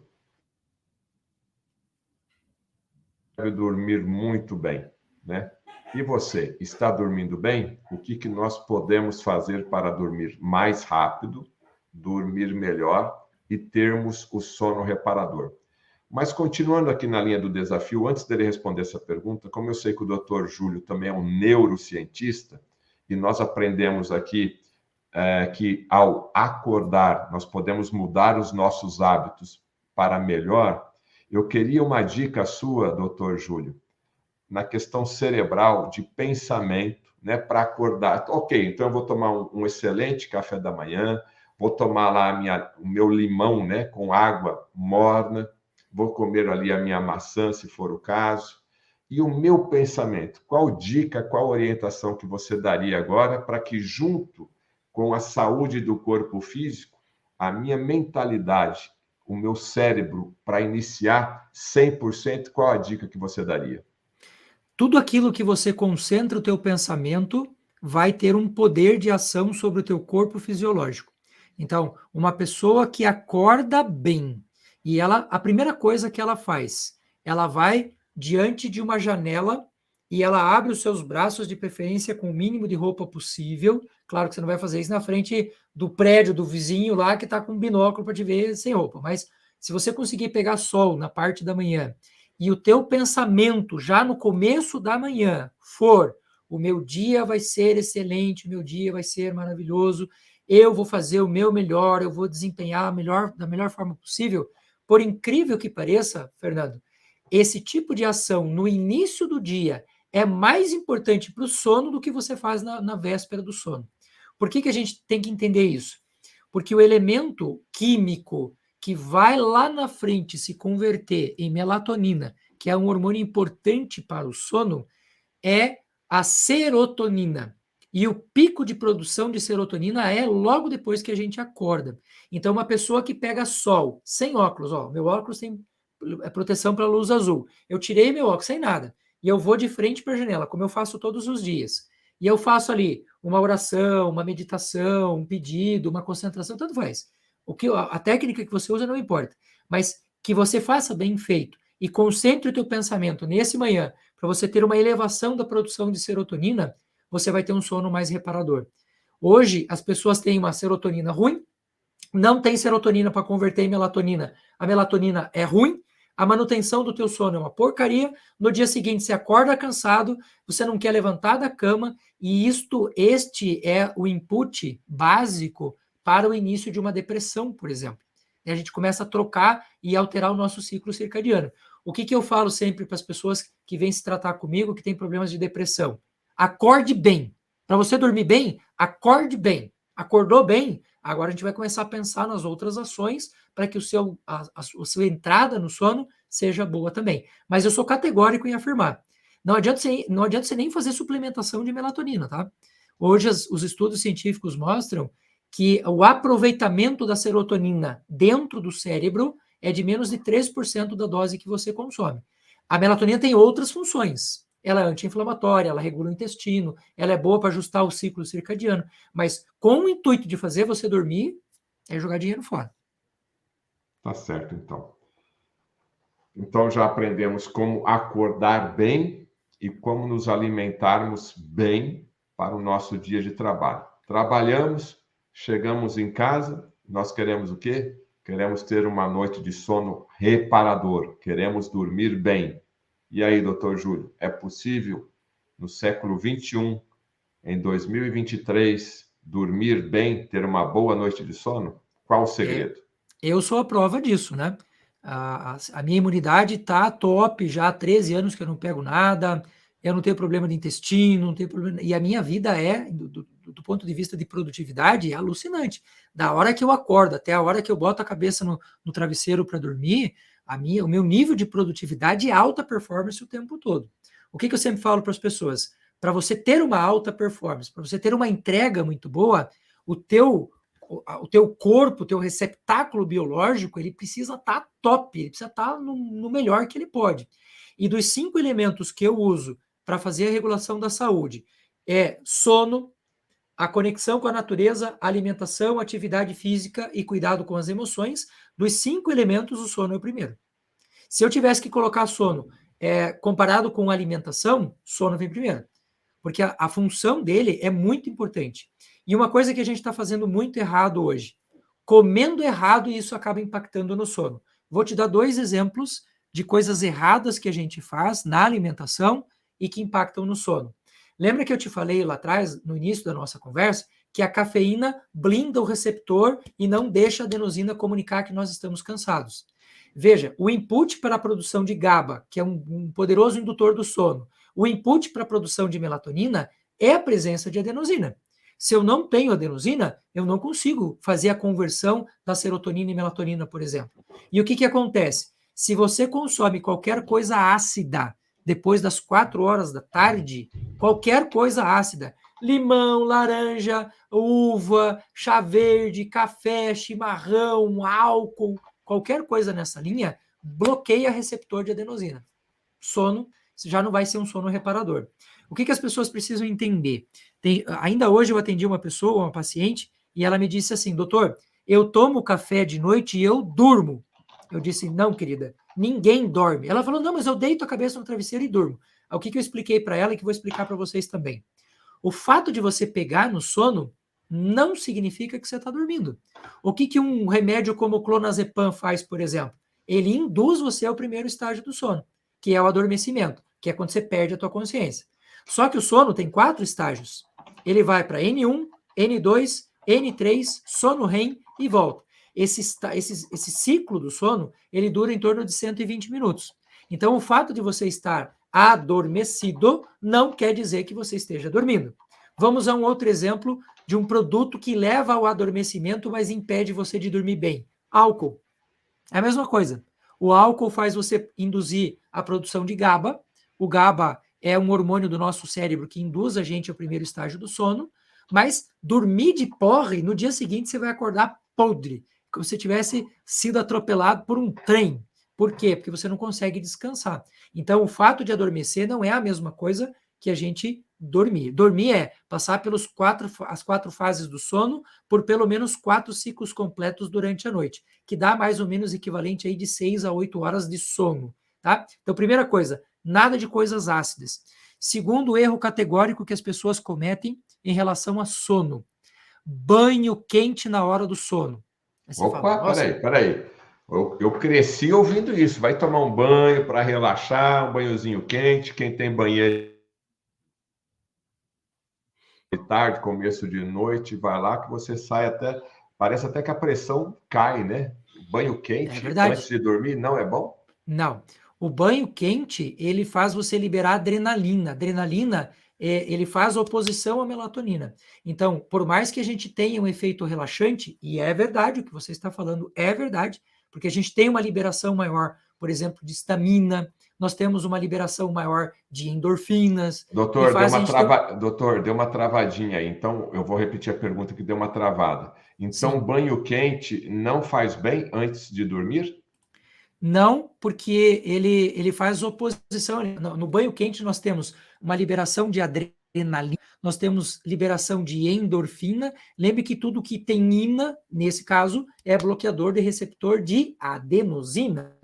deve dormir muito bem, né? E você, está dormindo bem? O que nós podemos fazer para dormir mais rápido, dormir melhor e termos o sono reparador? Mas continuando aqui na linha do desafio, antes dele responder essa pergunta, como eu sei que o Dr. Júlio também é um neurocientista, e nós aprendemos aqui que ao acordar nós podemos mudar os nossos hábitos para melhor, eu queria uma dica sua, Dr. Júlio, na questão cerebral de pensamento, né, para acordar. Ok, então eu vou tomar um excelente café da manhã, vou tomar lá o meu limão, né, com água morna, vou comer ali a minha maçã, se for o caso. E o meu pensamento, qual dica, qual orientação que você daria agora para que, junto com a saúde do corpo físico, a minha mentalidade, o meu cérebro, para iniciar 100%, qual a dica que você daria? tudo aquilo que você concentra o teu pensamento vai ter um poder de ação sobre o teu corpo fisiológico. Então, uma pessoa que acorda bem, e a primeira coisa que ela faz, ela vai diante de uma janela e ela abre os seus braços, de preferência com o mínimo de roupa possível. Claro que você não vai fazer isso na frente do prédio do vizinho lá que está com um binóculo para te ver sem roupa, mas se você conseguir pegar sol na parte da manhã e o teu pensamento já no começo da manhã for: o meu dia vai ser excelente, o meu dia vai ser maravilhoso, eu vou fazer o meu melhor, eu vou desempenhar da melhor forma possível. Por incrível que pareça, Fernando, esse tipo de ação no início do dia é mais importante para o sono do que você faz na véspera do sono. Por que a gente tem que entender isso? Porque o elemento químico que vai lá na frente se converter em melatonina, que é um hormônio importante para o sono, é a serotonina. E o pico de produção de serotonina é logo depois que a gente acorda. Então, uma pessoa que pega sol, sem óculos, ó, meu óculos tem proteção para luz azul. Eu tirei meu óculos sem nada. E eu vou de frente para a janela, como eu faço todos os dias. E eu faço ali uma oração, uma meditação, um pedido, uma concentração, tanto faz. A técnica que você usa não importa. Mas que você faça bem feito e concentre o teu pensamento nesse manhã para você ter uma elevação da produção de serotonina, você vai ter um sono mais reparador. Hoje, as pessoas têm uma serotonina ruim, não tem serotonina para converter em melatonina. A melatonina é ruim, a manutenção do teu sono é uma porcaria, no dia seguinte você acorda cansado, você não quer levantar da cama, e este é o input básico para o início de uma depressão, por exemplo. E a gente começa a trocar e alterar o nosso ciclo circadiano. O que eu falo sempre para as pessoas que vêm se tratar comigo, que têm problemas de depressão? Acorde bem. Para você dormir bem, acorde bem. Acordou bem, agora a gente vai começar a pensar nas outras ações para que a sua entrada no sono seja boa também. Mas eu sou categórico em afirmar. Não adianta você nem fazer suplementação de melatonina, tá? Hoje os estudos científicos mostram que o aproveitamento da serotonina dentro do cérebro é de menos de 3% da dose que você consome. A melatonina tem outras funções. Ela é anti-inflamatória, ela regula o intestino, ela é boa para ajustar o ciclo circadiano, mas com o intuito de fazer você dormir, é jogar dinheiro fora. Tá certo, então. Então já aprendemos como acordar bem e como nos alimentarmos bem para o nosso dia de trabalho. Trabalhamos, chegamos em casa, nós queremos o quê? Queremos ter uma noite de sono reparador, queremos dormir bem. E aí, doutor Júlio, é possível, no século XXI, em 2023, dormir bem, ter uma boa noite de sono? Qual o segredo? Eu sou a prova disso, né? A minha imunidade está top já há 13 anos que eu não pego nada, eu não tenho problema de intestino, não tenho problema. E a minha vida do ponto de vista de produtividade, é alucinante. Da hora que eu acordo até a hora que eu boto a cabeça no travesseiro para dormir, o meu nível de produtividade é alta performance o tempo todo. O que eu sempre falo para as pessoas? Para você ter uma alta performance, para você ter uma entrega muito boa, o teu corpo, o teu receptáculo biológico, ele precisa estar top, ele precisa estar no melhor que ele pode. E dos 5 elementos que eu uso para fazer a regulação da saúde é sono, a conexão com a natureza, alimentação, atividade física e cuidado com as emoções. Dos 5 elementos, o sono é o primeiro. Se eu tivesse que colocar sono comparado com alimentação, sono vem primeiro. Porque a função dele é muito importante. E uma coisa que a gente está fazendo muito errado hoje, comendo errado, e isso acaba impactando no sono. Vou te dar 2 exemplos de coisas erradas que a gente faz na alimentação e que impactam no sono. Lembra que eu te falei lá atrás, no início da nossa conversa, que a cafeína blinda o receptor e não deixa a adenosina comunicar que nós estamos cansados. Veja, o input para a produção de GABA, que é um poderoso indutor do sono, o input para a produção de melatonina é a presença de adenosina. Se eu não tenho adenosina, eu não consigo fazer a conversão da serotonina e melatonina, por exemplo. E o que acontece? Se você consome qualquer coisa ácida depois das 4 horas da tarde, qualquer coisa ácida, limão, laranja, uva, chá verde, café, chimarrão, álcool, qualquer coisa nessa linha, bloqueia receptor de adenosina. Sono já não vai ser um sono reparador. O que as pessoas precisam entender? Ainda hoje eu atendi uma pessoa, uma paciente, e ela me disse assim, doutor, eu tomo café de noite e eu durmo. Eu disse, não, querida, ninguém dorme. Ela falou, não, mas eu deito a cabeça no travesseiro e durmo. O que eu expliquei para ela e que vou explicar para vocês também. O fato de você pegar no sono não significa que você está dormindo. O que um remédio como o clonazepam faz, por exemplo? Ele induz você ao primeiro estágio do sono, que é o adormecimento, que é quando você perde a tua consciência. Só que o sono tem 4 estágios. Ele vai para N1, N2, N3, sono REM e volta. Esse ciclo do sono, ele dura em torno de 120 minutos. Então, o fato de você estar adormecido não quer dizer que você esteja dormindo. Vamos a um outro exemplo de um produto que leva ao adormecimento, mas impede você de dormir bem. Álcool. É a mesma coisa. O álcool faz você induzir a produção de GABA. O GABA é um hormônio do nosso cérebro que induz a gente ao primeiro estágio do sono, mas dormir de porre, no dia seguinte você vai acordar podre, como se tivesse sido atropelado por um trem. Por quê? Porque você não consegue descansar. Então, o fato de adormecer não é a mesma coisa que a gente dormir. Dormir é passar as 4 fases do sono por pelo menos 4 ciclos completos durante a noite, que dá mais ou menos equivalente aí de 6 a 8 horas de sono, tá? Então, primeira coisa, nada de coisas ácidas. Segundo erro categórico que as pessoas cometem em relação a sono, banho quente na hora do sono. Aí você fala, peraí. Eu cresci ouvindo isso. Vai tomar um banho para relaxar, um banhozinho quente. Quem tem banheiro de tarde, começo de noite, vai lá que você sai até... Parece até que a pressão cai, né? Banho quente antes de dormir não é bom? Não. O banho quente, ele faz você liberar adrenalina. Adrenalina, ele faz oposição à melatonina. Então, por mais que a gente tenha um efeito relaxante, e é verdade o que você está falando, é verdade, porque a gente tem uma liberação maior, por exemplo, de histamina, nós temos uma liberação maior de endorfinas. Doutor, deu uma travadinha aí. Então, eu vou repetir a pergunta que deu uma travada. Então, sim, banho quente não faz bem antes de dormir? Não, porque ele faz oposição. No banho quente nós temos uma liberação de adrenalina, nós temos liberação de endorfina. Lembre que tudo que tem ina, nesse caso, é bloqueador de receptor de adenosina.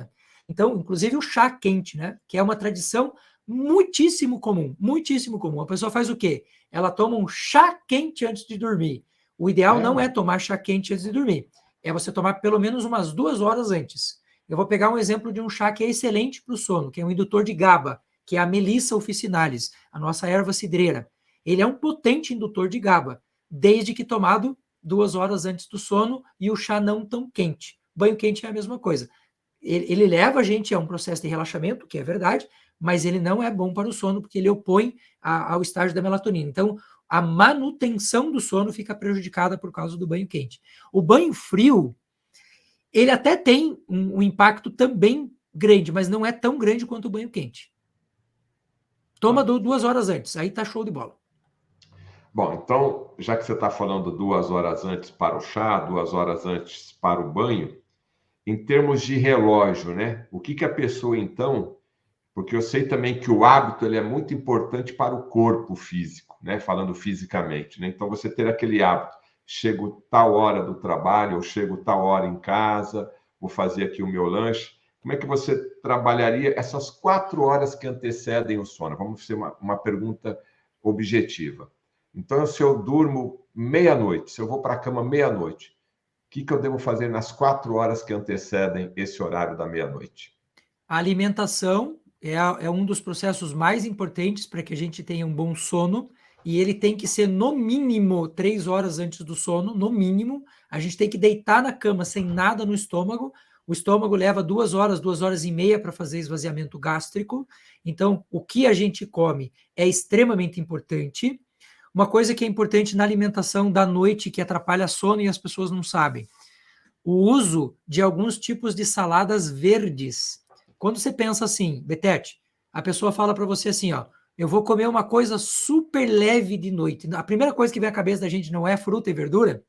Então, inclusive o chá quente, né? Que é uma tradição muitíssimo comum, muitíssimo comum. A pessoa faz o quê? Ela toma um chá quente antes de dormir. O ideal não é tomar chá quente antes de dormir. É você tomar pelo menos umas 2 horas antes. Eu vou pegar um exemplo de um chá que é excelente para o sono, que é um indutor de GABA, que é a Melissa officinalis, a nossa erva cidreira. Ele é um potente indutor de GABA, desde que tomado 2 horas antes do sono e o chá não tão quente. Banho quente é a mesma coisa. Ele leva a gente a um processo de relaxamento, que é verdade, mas ele não é bom para o sono, porque ele opõe ao estágio da melatonina. Então, a manutenção do sono fica prejudicada por causa do banho quente. O banho frio, ele até tem um impacto também grande, mas não é tão grande quanto o banho quente. Toma 2 horas antes, aí tá show de bola. Bom, então, já que você está falando 2 horas antes para o chá, 2 horas antes para o banho, em termos de relógio, né? O que a pessoa, então... Porque eu sei também que o hábito ele é muito importante para o corpo físico, né? Falando fisicamente, né? Então, você ter aquele hábito, chego tal hora do trabalho, ou chego tal hora em casa, vou fazer aqui o meu lanche. Como é que você trabalharia essas 4 horas que antecedem o sono? Vamos fazer uma pergunta objetiva. Então, se eu durmo meia-noite, se eu vou para a cama meia-noite, o que eu devo fazer nas 4 horas que antecedem esse horário da meia-noite? A alimentação é um dos processos mais importantes para que a gente tenha um bom sono, e ele tem que ser no mínimo 3 horas antes do sono, no mínimo. A gente tem que deitar na cama sem nada no estômago. O estômago leva 2 horas, 2 horas e meia para fazer esvaziamento gástrico. Então, o que a gente come é extremamente importante. Uma coisa que é importante na alimentação da noite, que atrapalha sono e as pessoas não sabem, o uso de alguns tipos de saladas verdes. Quando você pensa assim, Betete, a pessoa fala para você assim, ó, eu vou comer uma coisa super leve de noite. A primeira coisa que vem à cabeça da gente não é fruta e verdura?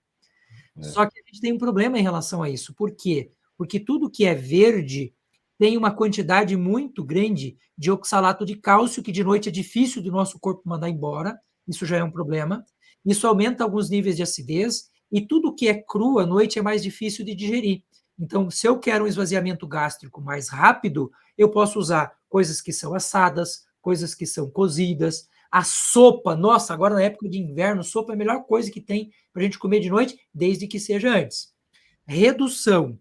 Só que a gente tem um problema em relação a isso. Por quê? Porque tudo que é verde, tem uma quantidade muito grande de oxalato de cálcio, que de noite é difícil do nosso corpo mandar embora, isso já é um problema. Isso aumenta alguns níveis de acidez, e tudo que é cru à noite é mais difícil de digerir. Então, se eu quero um esvaziamento gástrico mais rápido, eu posso usar coisas que são assadas, coisas que são cozidas. A sopa, nossa, agora na época de inverno, sopa é a melhor coisa que tem para a gente comer de noite, desde que seja antes. Redução,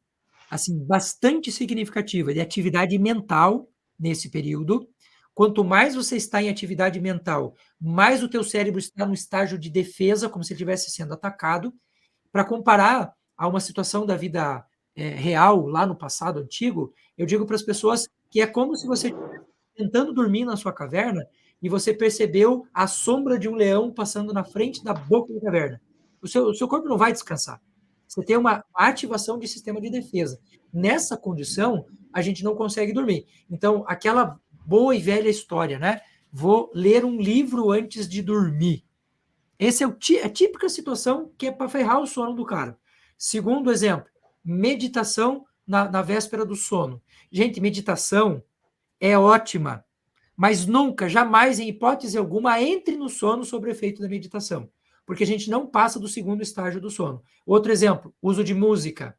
assim, bastante significativa de atividade mental nesse período. Quanto mais você está em atividade mental, mais o teu cérebro está no estágio de defesa, como se ele estivesse sendo atacado. Para comparar a uma situação da vida real, lá no passado antigo, eu digo para as pessoas que é como se você estivesse tentando dormir na sua caverna e você percebeu a sombra de um leão passando na frente da boca da caverna. O seu corpo não vai descansar. Você tem uma ativação de sistema de defesa. Nessa condição, a gente não consegue dormir. Então, aquela boa e velha história, né? Vou ler um livro antes de dormir. Essa é a típica situação que é para ferrar o sono do cara. Segundo exemplo, meditação na véspera do sono. Gente, meditação é ótima, mas nunca, jamais, em hipótese alguma, entre no sono sob o efeito da meditação, porque a gente não passa do segundo estágio do sono. Outro exemplo, uso de música.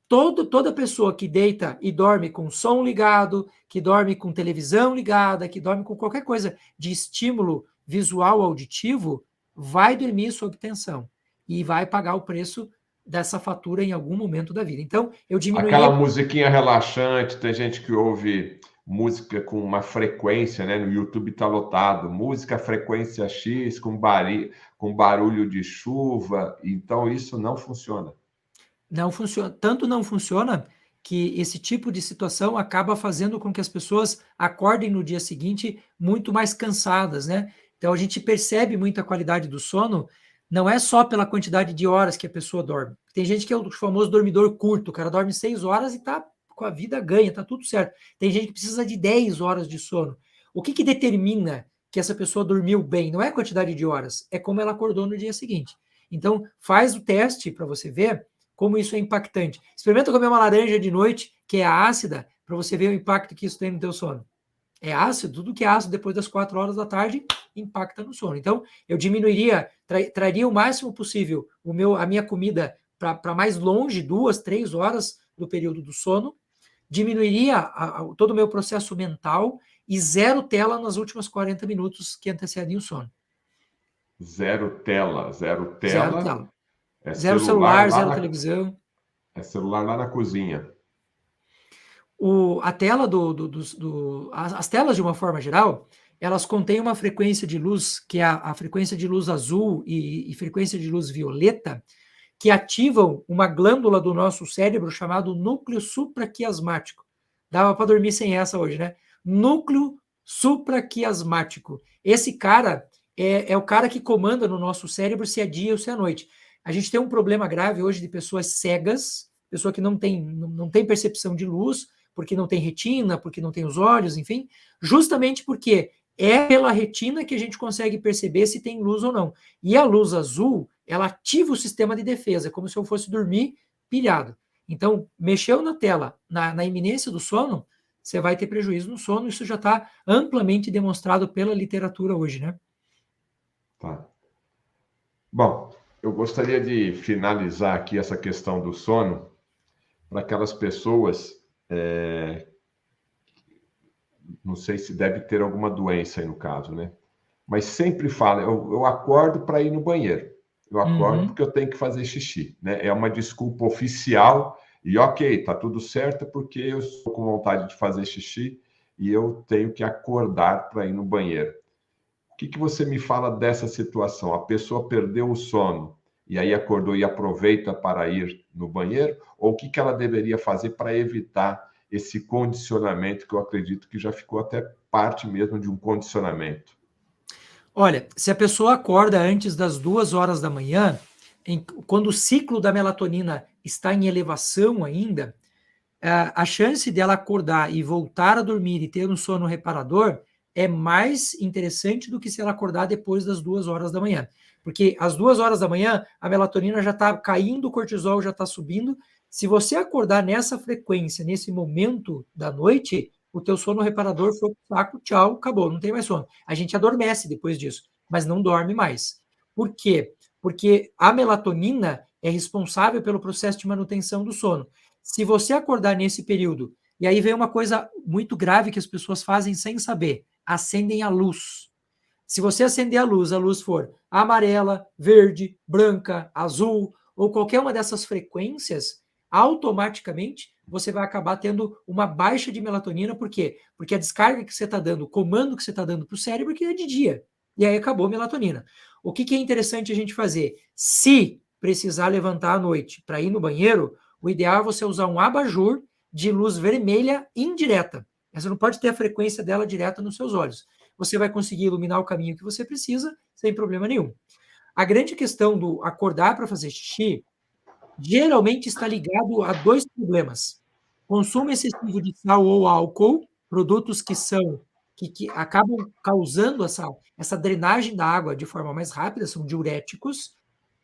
Toda pessoa que deita e dorme com som ligado, que dorme com televisão ligada, que dorme com qualquer coisa de estímulo visual auditivo, vai dormir sob tensão e vai pagar o preço dessa fatura em algum momento da vida. Então, eu diminuiria... Aquela musiquinha relaxante, tem gente que ouve música com uma frequência, né? No YouTube está lotado, música frequência X com barulho de chuva, então isso não funciona. Não funciona. Tanto não funciona que esse tipo de situação acaba fazendo com que as pessoas acordem no dia seguinte muito mais cansadas, né? Então a gente percebe muito a qualidade do sono, não é só pela quantidade de horas que a pessoa dorme. Tem gente que é o famoso dormidor curto, o cara dorme 6 horas e tá com a vida ganha, tá tudo certo. Tem gente que precisa de 10 horas de sono. O que determina que essa pessoa dormiu bem? Não é a quantidade de horas, é como ela acordou no dia seguinte. Então, faz o teste para você ver como isso é impactante. Experimenta comer uma laranja de noite, que é ácida, para você ver o impacto que isso tem no teu sono. É ácido, tudo que é ácido depois das 4 horas da tarde impacta no sono. Então, eu diminuiria, traria o máximo possível a minha comida para mais longe, 2, 3 horas do período do sono, diminuiria todo o meu processo mental e zero tela nas últimos 40 minutos que antecedem o sono. Zero tela, zero Zero tela. tela. É Zero celular celular, lá zero televisão. É celular lá na cozinha. A tela as telas, de uma forma geral, elas contêm uma frequência de luz, que é a frequência de luz azul e frequência de luz violeta, que ativam uma glândula do nosso cérebro chamado núcleo supraquiasmático. Dava para dormir sem essa hoje, né? Núcleo supraquiasmático. Esse cara é o cara que comanda no nosso cérebro se é dia ou se é noite. A gente tem um problema grave hoje de pessoas cegas, pessoa que não tem percepção de luz, porque não tem retina, porque não tem os olhos, enfim, justamente porque é pela retina que a gente consegue perceber se tem luz ou não. E a luz azul, ela ativa o sistema de defesa, como se eu fosse dormir pilhado. Então, mexeu na tela, na iminência do sono, você vai ter prejuízo no sono, isso já está amplamente demonstrado pela literatura hoje, né? Tá. Bom, eu gostaria de finalizar aqui essa questão do sono para aquelas pessoas, não sei se deve ter alguma doença aí no caso, né? Mas sempre fala, eu acordo para ir no banheiro. Eu acordo porque eu tenho que fazer xixi, né? É uma desculpa oficial e ok, tá tudo certo porque eu estou com vontade de fazer xixi e eu tenho que acordar para ir no banheiro. O que você me fala dessa situação? A pessoa perdeu o sono e aí acordou e aproveita para ir no banheiro? Ou o que ela deveria fazer para evitar esse condicionamento, que eu acredito que já ficou até parte mesmo de um condicionamento? Olha, se a pessoa acorda antes das 2 horas da manhã, quando o ciclo da melatonina está em elevação ainda, a chance dela acordar e voltar a dormir e ter um sono reparador é mais interessante do que se ela acordar depois das 2 horas da manhã. Porque às 2 horas da manhã, a melatonina já está caindo, o cortisol já está subindo, Se você acordar nessa frequência, nesse momento da noite, o teu sono reparador foi pro saco, tchau, acabou, não tem mais sono. A gente adormece depois disso, mas não dorme mais. Por quê? Porque a melatonina é responsável pelo processo de manutenção do sono. Se você acordar nesse período, e aí vem uma coisa muito grave que as pessoas fazem sem saber, acendem a luz. Se você acender a luz for amarela, verde, branca, azul, ou qualquer uma dessas frequências, automaticamente você vai acabar tendo uma baixa de melatonina. Por quê? Porque a descarga que você está dando, o comando que você está dando para o cérebro é de dia. E aí acabou a melatonina. O que é interessante a gente fazer? Se precisar levantar à noite para ir no banheiro, o ideal é você usar um abajur de luz vermelha indireta. Você não pode ter a frequência dela direta nos seus olhos. Você vai conseguir iluminar o caminho que você precisa sem problema nenhum. A grande questão do acordar para fazer xixi geralmente está ligado a dois problemas: consumo excessivo de sal ou álcool, produtos que acabam causando essa drenagem da água de forma mais rápida, são diuréticos,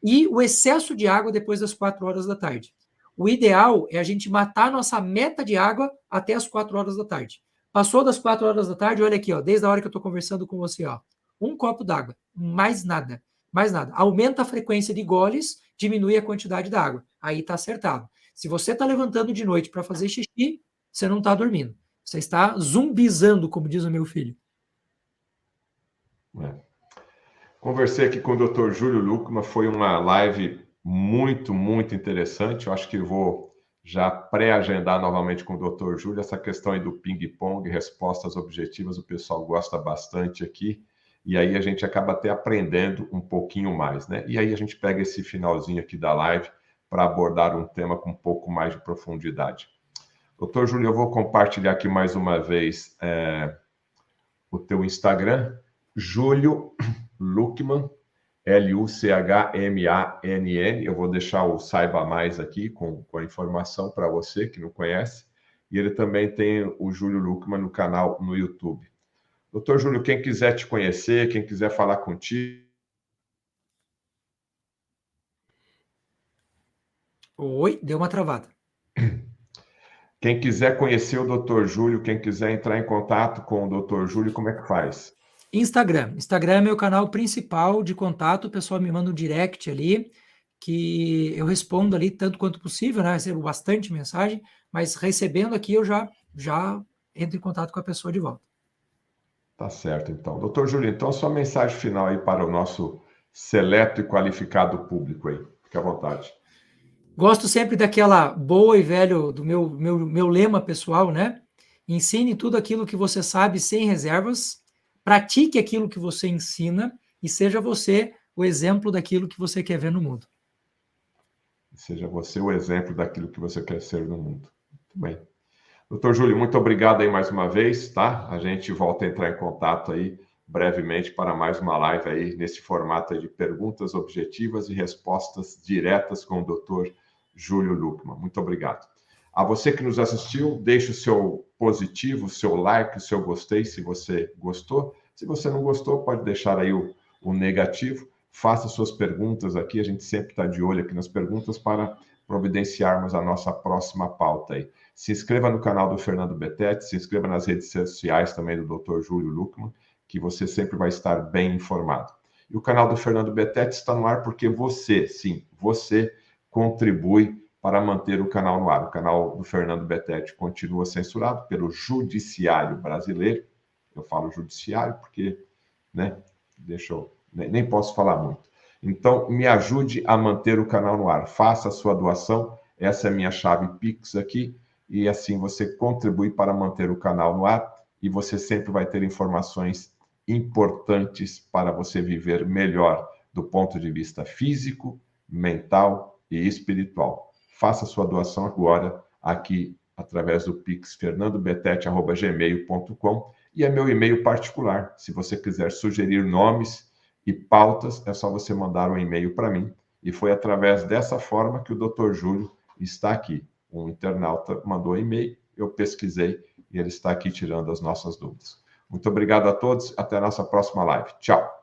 e o excesso de água depois das 4 horas da tarde. O ideal é a gente matar a nossa meta de água até as 4 horas da tarde. Passou das 4 horas da tarde, olha aqui, ó, desde a hora que eu estou conversando com você, ó, um copo d'água, mais nada, mais nada. Aumenta a frequência de goles, diminui a quantidade da água. Aí está acertado. Se você está levantando de noite para fazer xixi, você não está dormindo. Você está zumbizando, como diz o meu filho. Conversei aqui com o Dr. Júlio Lucma, foi uma live muito, muito interessante. Eu acho que vou já pré-agendar novamente com o Dr. Júlio essa questão aí do ping-pong, respostas objetivas, o pessoal gosta bastante aqui. E aí a gente acaba até aprendendo um pouquinho mais, né? E aí a gente pega esse finalzinho aqui da live para abordar um tema com um pouco mais de profundidade. Doutor Júlio, eu vou compartilhar aqui mais uma vez o teu Instagram, Júlio Lucman, Luchmann. Eu vou deixar o Saiba Mais aqui com a informação para você que não conhece. E ele também tem o Júlio Lucman no canal no YouTube. Doutor Júlio, quem quiser te conhecer, quem quiser falar contigo. Oi, deu uma travada. Quem quiser conhecer o Dr. Júlio, quem quiser entrar em contato com o Dr. Júlio, como é que faz? Instagram. Instagram é meu canal principal de contato. O pessoal me manda um direct ali, que eu respondo ali tanto quanto possível, né? Recebo bastante mensagem, mas recebendo aqui eu já entro em contato com a pessoa de volta. Tá certo, então. Doutor Júlio, então, sua mensagem final aí para o nosso seleto e qualificado público aí. Fique à vontade. Gosto sempre daquela boa e velho, do meu lema pessoal, né? Ensine tudo aquilo que você sabe sem reservas, pratique aquilo que você ensina e seja você o exemplo daquilo que você quer ver no mundo. Seja você o exemplo daquilo que você quer ser no mundo. Muito bem. Doutor Júlio, muito obrigado aí mais uma vez, tá? A gente volta a entrar em contato aí brevemente para mais uma live aí nesse formato aí de perguntas objetivas e respostas diretas com o Dr. Júlio Lucman. Muito obrigado. A você que nos assistiu, deixe o seu positivo, o seu like, o seu gostei, se você gostou. Se você não gostou, pode deixar aí o negativo. Faça suas perguntas aqui, a gente sempre está de olho aqui nas perguntas para providenciarmos a nossa próxima pauta aí. Se inscreva no canal do Fernando Betete, se inscreva nas redes sociais também do Dr. Júlio Lucman, que você sempre vai estar bem informado. E o canal do Fernando Betete está no ar porque você, sim, você contribui para manter o canal no ar. O canal do Fernando Betete continua censurado pelo Judiciário Brasileiro. Eu falo Judiciário porque, né, nem posso falar muito. Então, me ajude a manter o canal no ar. Faça a sua doação. Essa é a minha chave Pix aqui. E assim você contribui para manter o canal no ar. E você sempre vai ter informações importantes para você viver melhor do ponto de vista físico, mental e espiritual. Faça a sua doação agora aqui através do Pix fernandobetete@gmail.com e é meu e-mail particular. Se você quiser sugerir nomes e pautas, é só você mandar um e-mail para mim. E foi através dessa forma que o Dr. Júlio está aqui. Um internauta mandou um e-mail, eu pesquisei e ele está aqui tirando as nossas dúvidas. Muito obrigado a todos, até a nossa próxima live. Tchau!